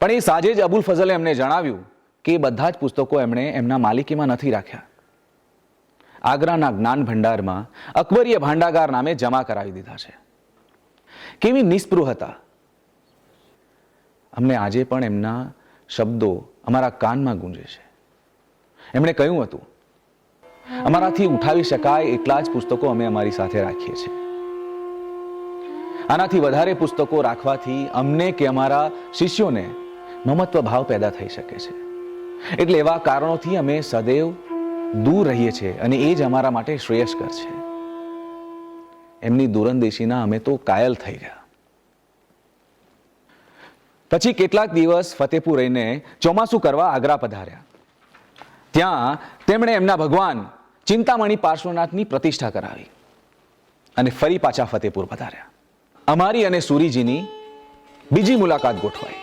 પણ એ સાંજે જ અબુલ ફઝલે એમને જણાવ્યું કે એ બધા જ પુસ્તકો એમણે એમના માલિકીમાં નથી રાખ્યા. આગ્રાના જ્ઞાન ભંડારમાં અકબરીય ભાંડાગાર નામે જમા કરાવી દીધા છે. કેવી નિસ્પૃહતા! અમને આજે પણ એમના શબ્દો અમારા કાનમાં ગુંજે છે. એમણે કહ્યું હતું, અમારાથી ઉઠાવી શકાય એટલા જ પુસ્તકો અમે અમારી સાથે રાખીએ છીએ. આનાથી વધારે પુસ્તકો રાખવાથી અમને કે અમારા શિષ્યોને મમત્વ ભાવ પેદા થઈ શકે છે. એટલે એવા કારણોથી અમે સદૈવ દૂર રહીએ છીએ અને એ જ અમારા માટે શ્રેયસ્કર છે. એમની દૂરંદેશીના અમે તો કાયલ થઈ ગયા. પછી કેટલાક દિવસ ફતેપુર રહીને ચોમાસું કરવા આગ્રા પધાર્યા. ત્યાં તેમણે એમના ભગવાન ચિંતામણી પાર્શ્વનાથની પ્રતિષ્ઠા કરાવી અને ફરી પાછા ફતેપુર પધાર્યા. અમારી અને સુરીજીની બીજી મુલાકાત ગોઠવાઈ.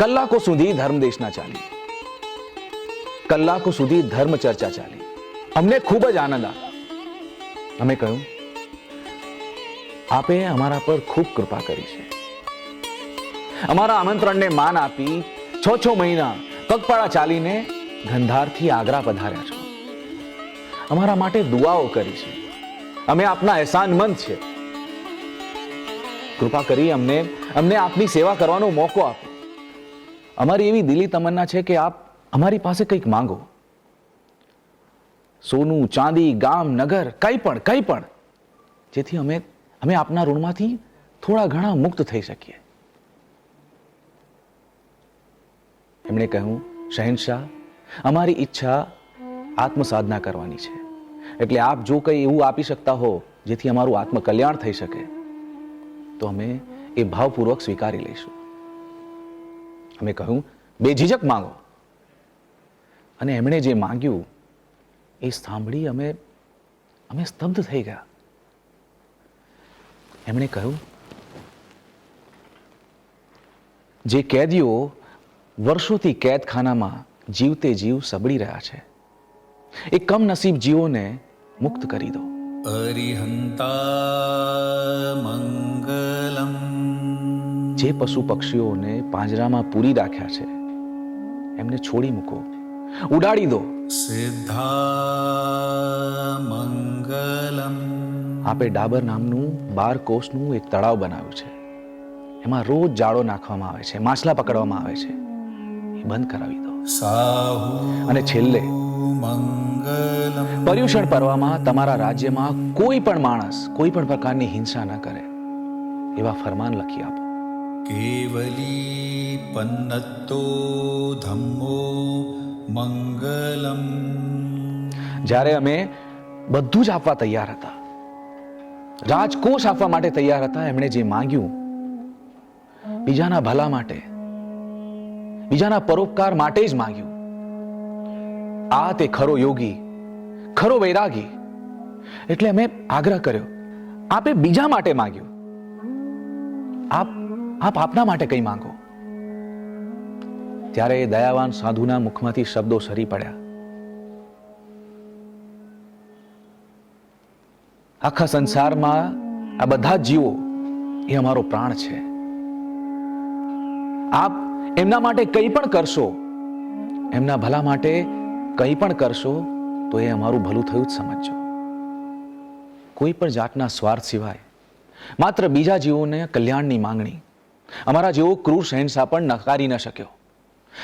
કલાકો સુધી ધર્મદેશના ચાલી, કલાકો સુધી ધર્મ ચર્ચા ચાલી. અમને ખૂબ જ આનંદ આવ્યો. અમે કહ્યું, આપે અમારા પર ખૂબ કૃપા કરી છે. અમારા આમંત્રણને માન આપી 6 મહિના પગપાળા ચાલીને ગંધારથી આગ્રા પધાર્યા છો. અમારા માટે દુઆઓ કરી છે. અમે આપના એહસાનમંદ છે. કૃપા કરી અમને આપની સેવા કરવાનો મોકો આપો. અમારી એવી દિલી તમન્ના છે કે આપ અમારી પાસે કંઈક માંગો. સોનું, ચાંદી, ગામ, નગર, કંઈ પણ, જેથી અમે આપના ઋણમાંથી થોડા ઘણા મુક્ત થઈ શકીએ. એમણે કહ્યું, શહેનશાહ, અમારી ઈચ્છા આત્મસાધના કરવાની છે. એટલે આપ જો કંઈ એવું આપી શકતા હો જેથી અમારું આત્મકલ્યાણ થઈ શકે તો અમે એ ભાવપૂર્વક સ્વીકારી લઈશું. અમે કહ્યું, બેઝિજક માંગો. અને એમણે જે માંગ્યું એ સાંભળી અમે સ્તબ્ધ થઈ ગયા. એમણે કહ્યું, જે કેદીઓ વર્ષોથી કેદખાનામાં જીવતે જીવ સબળી રહ્યા છે એ કમનસીબ જીવોને મુક્ત કરી દો. અરિહંતા મંગલમ. જે પશુ પક્ષીઓને પાંજરામાં પૂરી રાખ્યા છે એમને છોડી મૂકો, ઉડાડી દો. સિદ્ધા મંગલમ. આપે ડાબર નામનું 12 કોષનું એક તળાવ બનાવ્યું છે. એમાં રોજ જાળો નાખવામાં આવે છે, માછલા પકડવામાં આવે છે. એ બંધ કરાવી દો. સાહુ. અને છેલ્લે મંગલમ. પર્યુષણ પર્વમાં તમારા રાજ્યમાં કોઈ પણ માણસ કોઈ પણ પ્રકારની હિંસા ન કરે એવા ફરમાન લખી આપો. કેવલી પન્નત્તો ધમ્મો મંગલમ. જ્યારે અમે બધું જ આપવા તૈયાર હતા, રાજકોષ આપવા માટે તૈયાર હતા, એમણે જે માંગ્યું બીજાના ભલા માટે, બીજાના પરોપકાર માટે જ માંગ્યું. આ તે ખરો યોગી, ખરો વૈરાગી. એટલે અમે આગ્રહ કર્યો, આપે બીજા માટે માંગ્યું, આપ આપના માટે કંઈ માંગો. ત્યારે એ દયાવાન સાધુના મુખમાંથી શબ્દો સરી પડ્યા, આખા સંસારમાં આ બધા જ જીવો એ અમારો પ્રાણ છે. આપ એમના માટે કંઈ પણ કરશો, એમના ભલા માટે કંઈ પણ કરશો તો એ અમારું ભલું થયું જ સમજજો. કોઈ પણ જાતના સ્વાર્થ સિવાય માત્ર બીજા જીવોને કલ્યાણની માંગણી અમારા જેવો ક્રૂર શહેનશાહ પણ નકારી ન શક્યો.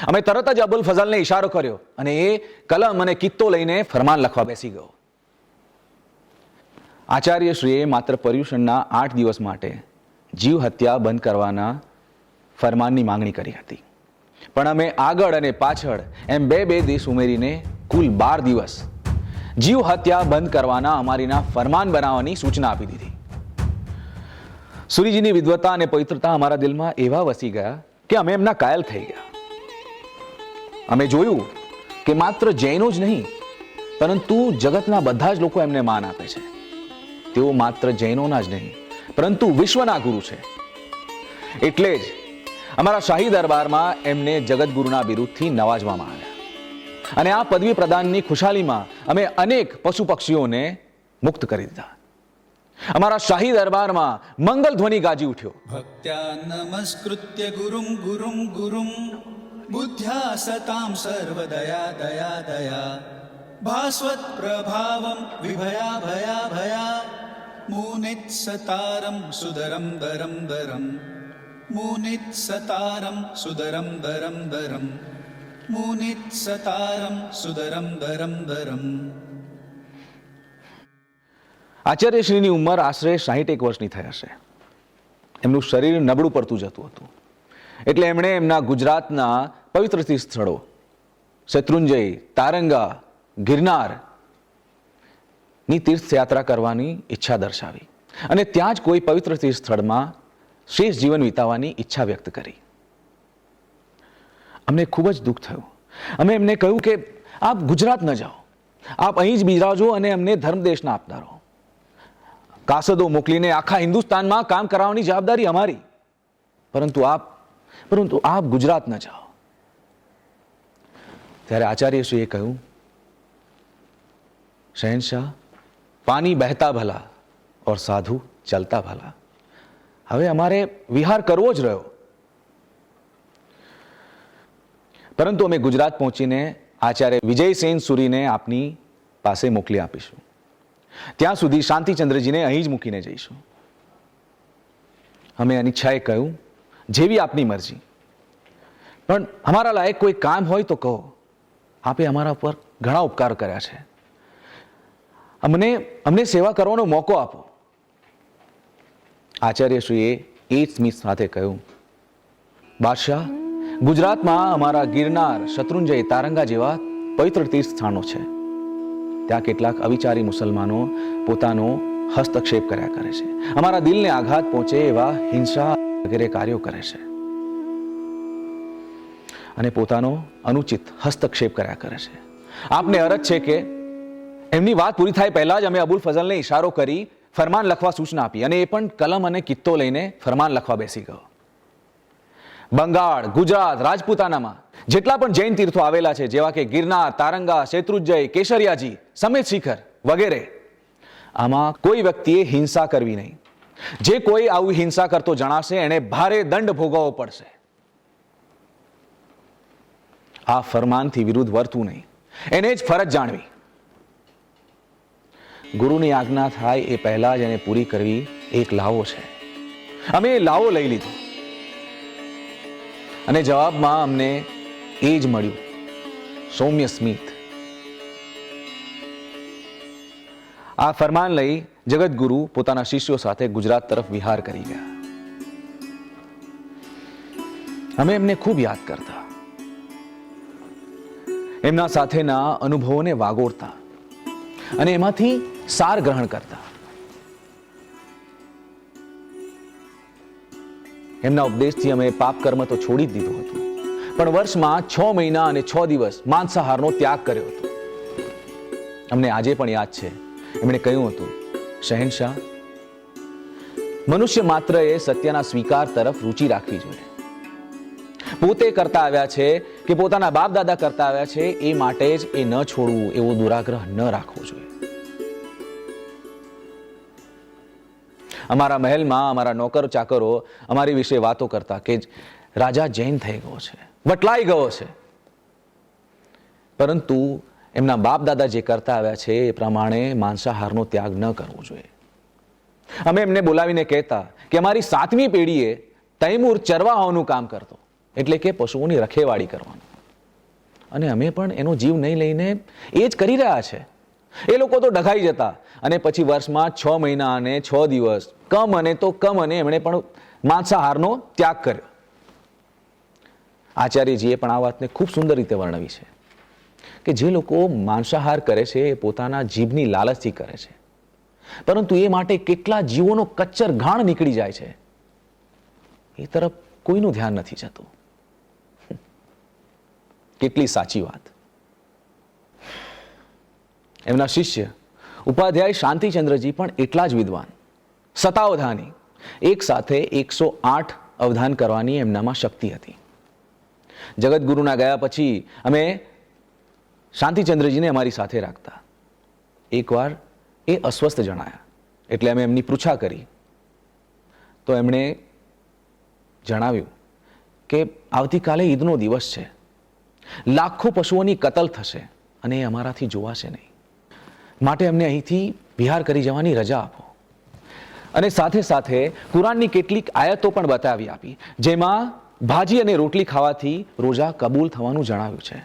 અમે તરત જ અબુલ ફઝલને ઇશારો કર્યો અને એ કલમ અને કિત્તો લઈને ફરમાન લખવા બેસી ગયો. આચાર્યશ્રીએ માત્ર પર્યુષણના 8 દિવસ માટે જીવ હત્યા બંધ કરવાના ફરમાનની માંગણી કરી હતી, પણ અમે આગળ અને પાછળ એમ બે દિવસ ઉમેરીને કુલ 12 દિવસ જીવ હત્યા બંધ કરવાના અમારીના ફરમાન બનાવવાની સૂચના આપી દીધી. સુરીજીની વિદ્વતા અને પવિત્રતા અમારા દિલમાં એવા વસી ગયા કે અમે એમના કાયલ થઈ ગયા. અમે જોયું કે માત્ર જૈનો જ નહીં પરંતુ જગતના બધા જ લોકો એમને માન આપે છે. તેઓ માત્ર જૈનોના જ નહીં પરંતુ વિશ્વના ગુરુ છે. એટલે જ અમારા શાહી દરબારમાં એમને જગતગુરુના બિરુદથી નવાજવામાં આવ્યા અને આ પદવી પ્રદાનની ખુશાલીમાં અમે અનેક પશુ પક્ષીઓને મુક્ત કરી દીધા. અમારા શાહી દરબારમાં મંગલ ધ્વનિ ગાજી ઉઠ્યો. ભક્ત્યા નમસ્કૃત્ય ગુરુમ ગુરુમ ગુરુમ બુદ્ધ્યા સતામ સર્વદયા દયા દયા ભાસ્વત પ્રભાવમ વિભયા ભયા ભયા મુનિત સતારમ સુદરમ દરમ દરમ મુનિત સતારમ સુદરમ દરમ દરમ મુનિત સતારમ સુદરમ દરમ દરમ. આચાર્યશ્રીની ઉંમર આશરે 61 વર્ષની થઈ હશે. એમનું શરીર નબળું પડતું જતું હતું એટલે એમણે એમના ગુજરાતના પવિત્ર તીર્થ સ્થળો શેત્રુંજય, તારંગા, ગિરનાર ની તીર્થયાત્રા કરવાની ઈચ્છા દર્શાવી અને ત્યાં જ કોઈ પવિત્ર તીર્થ સ્થળમાં શેષ જીવન વિતાવવાની ઈચ્છા વ્યક્ત કરી. અમને ખૂબ જ દુઃખ થયું. અમે એમને કહ્યું કે આપ ગુજરાત ન જાઓ, આપ અહીં જ બિરાજો અને અમને ધર્મદેશના આપતા રહો. કાસદો મોકલીને આખા હિન્દુસ્તાનમાં કામ કરાવવાની જવાબદારી અમારી, પરંતુ આપ ગુજરાત ન જાઓ. ત્યારે આચાર્યશ્રીએ કહ્યું, શહેનશાહ, પાણી બહેતા ભલા ઓર સાધુ ચલતા ભલા. હવે અમારે વિહાર કરવો જ રહ્યો. પરંતુ અમે ગુજરાત પહોંચીને આચાર્ય વિજયસેન સુરીને આપની પાસે મોકલી આપીશું. ત્યાં સુધી શાંતિચંદ્રજીને અહીં જ મૂકીને જઈશું. અમે અનિચ્છાએ કહ્યું, જેવી આપની મરજી, પણ અમારા લાયક કોઈ કામ હોય તો કહો. આપે અમારા પર ઘણા ઉપકાર કર્યા છે. અમને સેવા કરવાનો મોકો આપો. આચાર્યશ્રીએ એ જ સ્મિત સાથે કહ્યું, બાદશાહ, ગુજરાતમાં અમારા ગિરનાર, શત્રુંજય, તારંગા જેવા પવિત્ર તીર્થ સ્થાનો છે. ત્યાં કેટલાક અવિચારી મુસલમાનો પોતાનો હસ્તક્ષેપ કર્યા કરે છે, અમારા દિલને આઘાત પહોંચે એવા હિંસા વગેરે કાર્યો કરે છે અને પોતાનો અનુચિત હસ્તક્ષેપ કર્યા કરે છે. આપને અરજ છે કે એમની વાત પૂરી થાય પહેલા જ અમે અબુલ ફઝલને ઈશારો કરી ફરમાન લખવા સૂચના આપી અને એ પણ કલમ અને કિત્તો લઈને ફરમાન લખવા બેસી ગયો. બંગાળ, ગુજરાત, રાજપૂતાનામાં જેટલા પણ જૈન તીર્થો આવેલા છે, જેવા કે ગિરનાર, તારંગા, શેત્રુંજય, કેસરિયાજી, સમેત શિખર વગેરે, આમાં કોઈ વ્યક્તિએ હિંસા કરવી નહીં. જે કોઈ આવું હિંસા કરતો જણાશે એને ભારે દંડ ભોગવવો પડશે. આ ફરમાનથી વિરુદ્ધ વર્તવું નહીં, એને જ ફરજ જાણવી. ગુરુની આજ્ઞા થાય એ પહેલા જ એને પૂરી કરવી એક લાવો છે. અમે એ લાવો લઈ લીધો અને જવાબમાં અમને એ જ મળ્યું, સૌમ્ય સ્મિત. આ ફરમાન લઈ જગતગુરુ પોતાના શિષ્યો સાથે ગુજરાત તરફ વિહાર કરી ગયા. અમે એમને ખૂબ યાદ કરતા, એમના સાથેના અનુભવોને વાગોળતા અને એમાંથી સાર ગ્રહણ કરતા. એમના ઉપદેશથી અમે પાપ કર્મ તો છોડી જ દીધું હતું, પણ વર્ષમાં 6 મહિના અને 6 દિવસ માંસાહારનો ત્યાગ કર્યો હતો. અમને આજે પણ યાદ છે, એમણે કહ્યું હતું, શહેનશાહ, મનુષ્ય માત્ર એ સત્યના સ્વીકાર તરફ રુચિ રાખવી જોઈએ. પોતે કરતા આવ્યા છે કે પોતાના બાપ દાદા કરતા આવ્યા છે એ માટે જ એ ન છોડવું એવો દુરાગ્રહ ન રાખવો જોઈએ. અમારા મહેલમાં અમારા નોકર ચાકરો અમારી વિશે વાતો કરતા કે રાજા જૈન થઈ ગયો છે, વટલાઈ ગયો છે, પરંતુ એમના બાપ દાદા જે કરતા આવ્યા છે એ પ્રમાણે માંસાહારનો ત્યાગ ન કરવો જોઈએ. અમે એમને બોલાવીને કહેતા કે અમારી 7મી પેઢીએ તૈમૂર ચરવાહોનું કામ કરતો, એટલે કે પશુઓની રખેવાળી કરવાનું, અને અમે પણ એનો જીવ નહીં લઈને એ જ કરી રહ્યા છે. એ લોકો તો ડઘાઈ જતા અને પછી વર્ષમાં 6 મહિના અને 6 દિવસ કમ અને એમણે પણ માંસાહારનો ત્યાગ કર્યો. આચાર્યજીએ પણ આ વાતને ખૂબ સુંદર રીતે વર્ણવી છે કે જે લોકો માંસાહાર કરે છે એ પોતાના જીભની લાલચથી કરે છે, પરંતુ એ માટે કેટલા જીવોનો કચ્ચર ઘાણ નીકળી જાય છે એ તરફ કોઈનું ધ્યાન નથી જતું. કેટલી સાચી વાત. એમના શિષ્ય ઉપાધ્યાય શાંતિચંદ્રજી પણ એટલા જ વિદ્વાન, સતાવધાની. એક સાથે 108 અવધાન કરવાની એમનામાં શક્તિ હતી. જગતગુરુના ગયા પછી અમે શાંતિચંદ્રજીને અમારી સાથે રાખતા. એકવાર એ અસ્વસ્થ જણાયા એટલે અમે એમની પૃચ્છા કરી તો એમણે જણાવ્યું કે આવતીકાલે ઈદનો દિવસ છે, લાખો પશુઓની કતલ થશે અને એ અમારાથી જોવાશે નહીં, માટે અમને અહીંથી વિહાર કરી જવાની રજા આપો. અને સાથે સાથે કુરાનની કેટલીક આયતો પણ બતાવી આપી જેમાં ભાજી અને રોટલી ખાવાથી રોજા કબૂલ થવાનું જણાવ્યું છે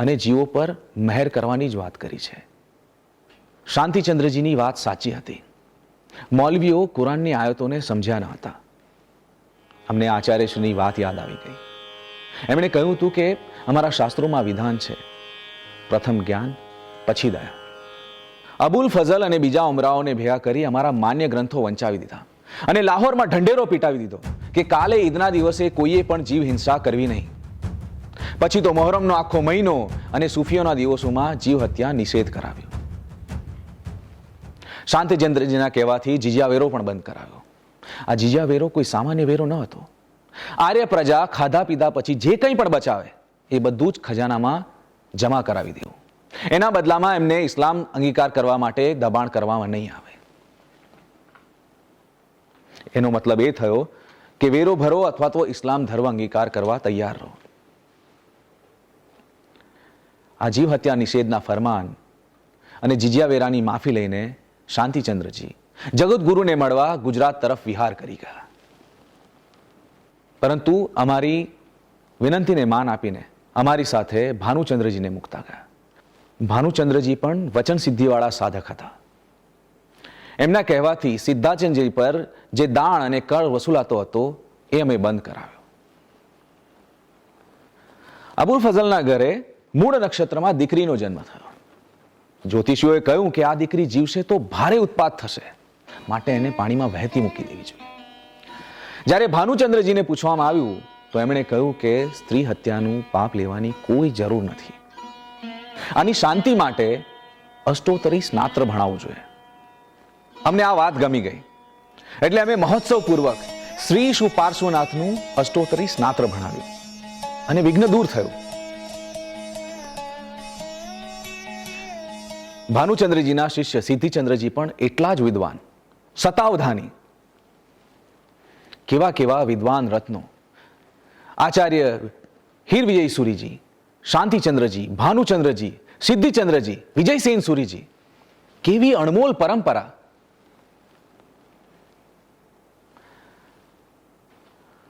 અને જીવો પર મહેર કરવાની જ વાત કરી છે. શાંતિચંદ્રજીની વાત સાચી હતી. મૌલવીઓ કુરાનની આયતોને સમજ્યા ન હતા. અમને આચાર્યશ્રીની વાત યાદ આવી ગઈ. એમણે કહ્યું હતું કે અમારા શાસ્ત્રોમાં વિધાન છે, પ્રથમ જ્ઞાન પછી દયા. અબુલ ફઝલ અને બીજા ઉમરાઓને ભેગા કરી અમારા માન્ય ગ્રંથો વંચાવી દીધા અને લાહોરમાં ઢંઢેરો પીટાવી દીધો કે કાલે ઈદના દિવસે કોઈએ પણ જીવ હિંસા કરવી નહીં. પછી તો મોહરમનો આખો મહિનો અને સૂફીઓના દિવસોમાં જીવ હત્યા નિષેધ કરાવ્યો. શાંતિચંદ્રજીના કહેવાથી જીજિયા વેરો પણ બંધ કરાવ્યો. આ જીજિયા વેરો કોઈ સામાન્ય વેરો ન હતો. આર્ય પ્રજા ખાધા પીધા પછી જે કંઈ પણ બચાવે એ બધું જ ખજાનામાં જમા કરાવી દેવું. એના બદલામાં એમને ઇસ્લામ અંગીકાર કરવા માટે દબાણ કરવામાં નહીં આવે. એનો મતલબ એ થયો કે વેરો ભરો અથવા તો ઇસ્લામ ધર્મ અંગીકાર કરવા તૈયાર રહો. આ જીવ હત્યા નિષેધના ફરમાન અને જીજિયા વેરાની માફી લઈને શાંતિચંદ્રજી જગતગુરુને મળવા ગુજરાત તરફ વિહાર કરી ગયા. પરંતુ અમારી વિનંતીને માન આપીને અમારી સાથે ભાનુચંદ્રજીને મૂકતા ગયા. ભાનુચંદ્રજી પણ વચન સિદ્ધિવાળા સાધક હતા. એમના કહેવાથી સિદ્ધાચંદજી પર જે દાણ અને કર વસૂલાતો હતો એ અમે બંધ કરાવ્યો. અબુલ ફઝલના ઘરે મૂળ નક્ષત્રમાં દીકરીનો જન્મ થયો. જ્યોતિષીઓએ કહ્યું કે આ દીકરી જીવશે તો ભારે ઉત્પાત થશે, માટે એને પાણીમાં વહેતી મૂકી દેવી જોઈએ. જ્યારે ભાનુચંદ્રજીને પૂછવામાં આવ્યું તો એમણે કહ્યું કે સ્ત્રી હત્યાનું પાપ લેવાની કોઈ જરૂર નથી. આની શાંતિ માટે અષ્ટોત્તરી સ્નાત્ર ભણાવવું જોઈએ. અમને આ વાત ગમી ગઈ એટલે અમે મહોત્સવપૂર્વક શ્રી શ્રી પાર્શ્વનાથનું અષ્ટોત્તરી સ્નાત્ર ભણાવ્યું અને વિઘ્ન દૂર થયું. ભાનુચંદ્રજીના શિષ્ય સિદ્ધિચંદ્રજી પણ એટલા જ વિદ્વાન, સતાવધાની. કેવા કેવા વિદ્વાન રત્નો આચાર્ય હીરવિજય સુરીજી, શાંતિચંદ્રજી, ભાનુચંદ્રજી, સિદ્ધિચંદ્રજી, વિજયસેન સુરીજી. કેવી અણમોલ પરંપરા.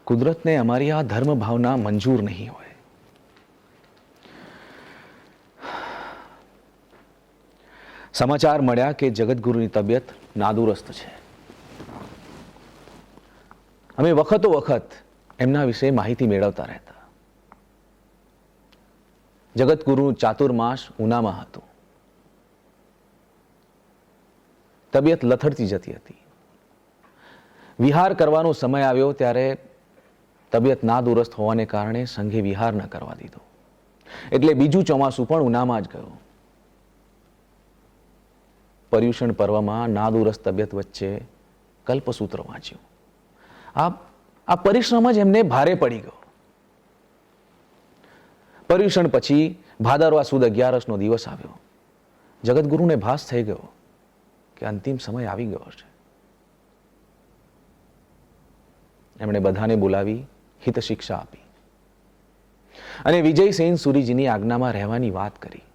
કુદરતને અમારી આ ધર્મ ભાવના મંજૂર નહીં હોય. સમાચાર મળ્યા કે જગતગુરુની તબિયત નાદુરસ્ત છે. અમે વખતો વખત એમના વિશે માહિતી મેળવતા રહેતા. જગતગુરુનું ચાતુર્માસ ઉનામાં હતું. તબિયત લથડતી જતી હતી. વિહાર કરવાનો સમય આવ્યો ત્યારે તબિયત નાદુરસ્ત હોવાને કારણે સંઘે વિહાર ન કરવા દીધો. એટલે બીજું ચોમાસું પણ ઉનામાં જ ગયું. પર્યુષણ પર્વમાં નાદુરસ્ત તબિયત વચ્ચે કલ્પસૂત્ર વાંચ્યું. આ પરિશ્રમ જ એમને ભારે પડી ગયો. પર્યુષણ પછી ભાદરવા સુદ 11નો દિવસ આવ્યો. જગતગુરુને ભાસ થઈ ગયો કે અંતિમ સમય આવી ગયો છે. એમણે બધાને બોલાવી હિત શિક્ષા આપી અને વિજયસેન સુરીજીની આજ્ઞામાં રહેવાની વાત કરી.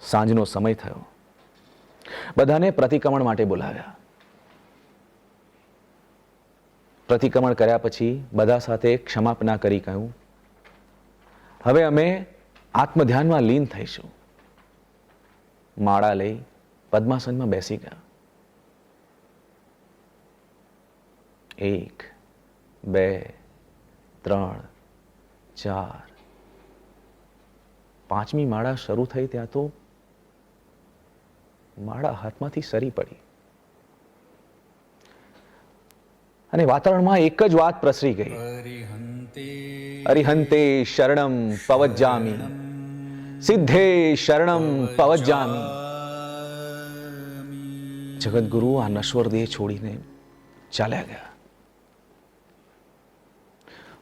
સાંજનો સમય થયો. બધાને પ્રતિક્રમણ માટે બોલાવ્યા. પ્રતિક્રમણ કર્યા પછી બધા સાથે ક્ષમાપના કરી કહ્યું, હવે અમે આત્મધ્યાનમાં લીન થઈશું. માળા લઈ પદ્માસનમાં બેસી ગયા. 1, 2, 3, 4, 5મી માળા શરૂ થઈ ત્યાં તો માળા હાથમાંથી સરી પડી અને વાતાવરણમાં એક જ વાત પ્રસરી ગઈ, અરિહંતે શરણમ પવજ્જામિ, સિદ્ધે શરણમ પવજ્જામિ. જગતગુરુ આ નશ્વર દેહ છોડીને ચાલ્યા ગયા.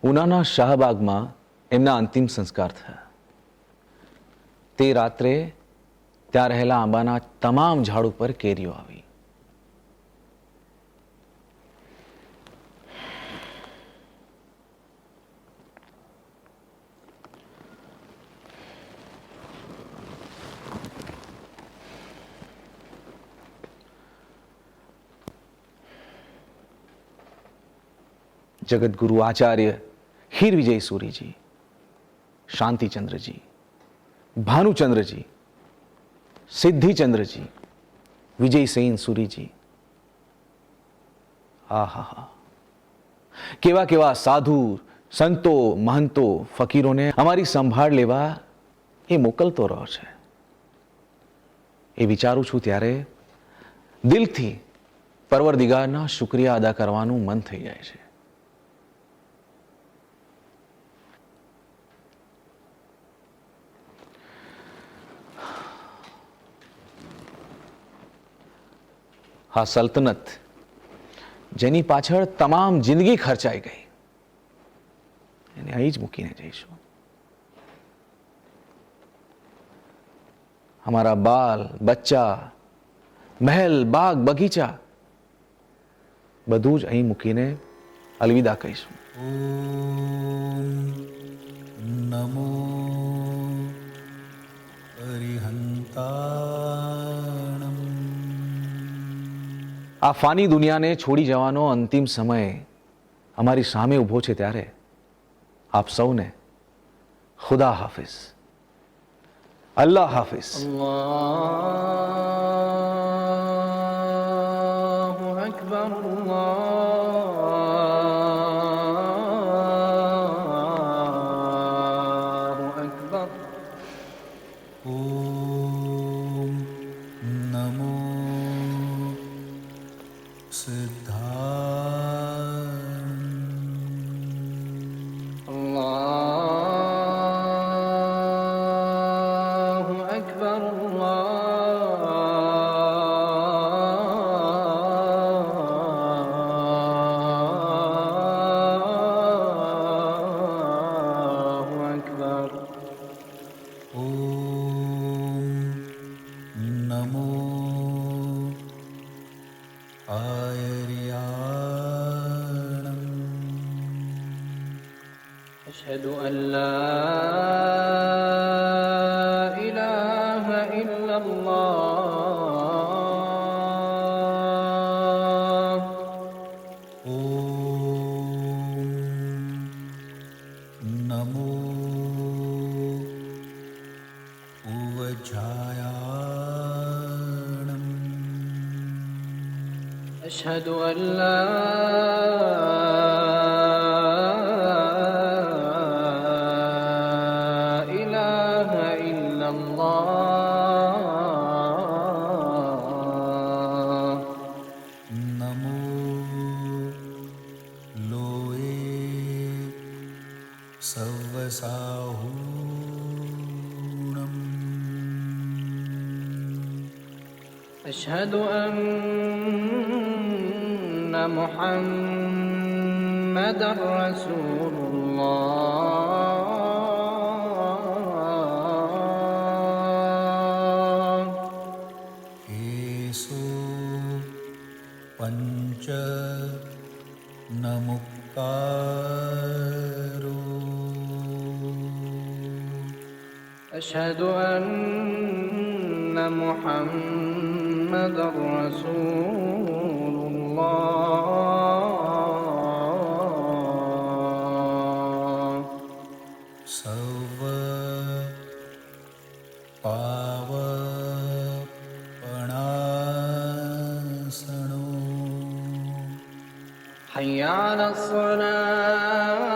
ઉનાના શાહબાગમાં એમના અંતિમ સંસ્કાર થયા. તે રાત્રે ત્યાં રહેલા આંબાના તમામ ઝાડ ઉપર કેરીઓ આવી. जगतगुरु आचार्य हीर विजय सूरी जी, शांतिचंद्र जी, भानुचंद्र जी, सिद्धिचंद्र जी, विजय सेन सूरी जी. आहा, केवा केवा साधु संतो महंतो फकीरोने અમારી સંભાળ લેવા એ મોકલતો રહ્યો છે. એ વિચારું છું ત્યારે દિલથી પરવરદિગારના શુક્રિયા અદા કરવાનું મન થઈ જાય છે. હા સલ્તનત જેની પાછળ તમામ જિંદગી ખર્ચાઈ ગઈ એને અહીં જ મૂકીને જઈશું. हमारा बाल बच्चा महल बाग बगीचा બધું જ અહીં મૂકીને અલવિદા કહીશું. નમો અરિહંતાણમ. આ ફાની દુનિયાને છોડી જવાનો અંતિમ સમય અમારી સામે ઊભો છે ત્યારે આપ સૌને ખુદા હાફિઝ, અલ્લાહ હાફિઝ. અલ્લાહુ અકબર, અલ્લાહુ અકબર. ઓમ નમો સિદ્ધાય. અલ્લાહુ અકબર, અલ્લાહુ અકબર. ઓમ નમો આયર્યાણમ. أشهد أن لا إله إلا الله. ઓમ નમો ઉવજાયાણમ. أشهد أن لا إله إلا الله. નમો લોએ સવસાહૂણમ. أشهد أن محمد رسول الله. એસો પંચ નમુક્કારો. أشهد أن محمد رسول الله. સવ પાવપણાસણો. حي على الصلاة.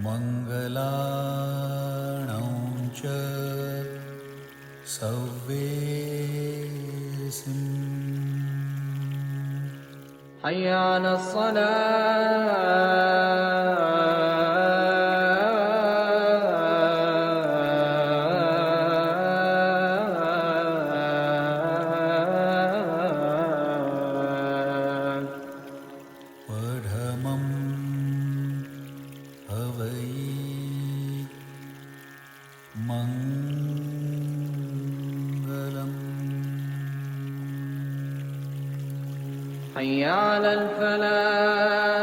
મંગલાણં ચ સૌ حي على الصلاة परमं हवै मङ्गलम् حي على الفلاح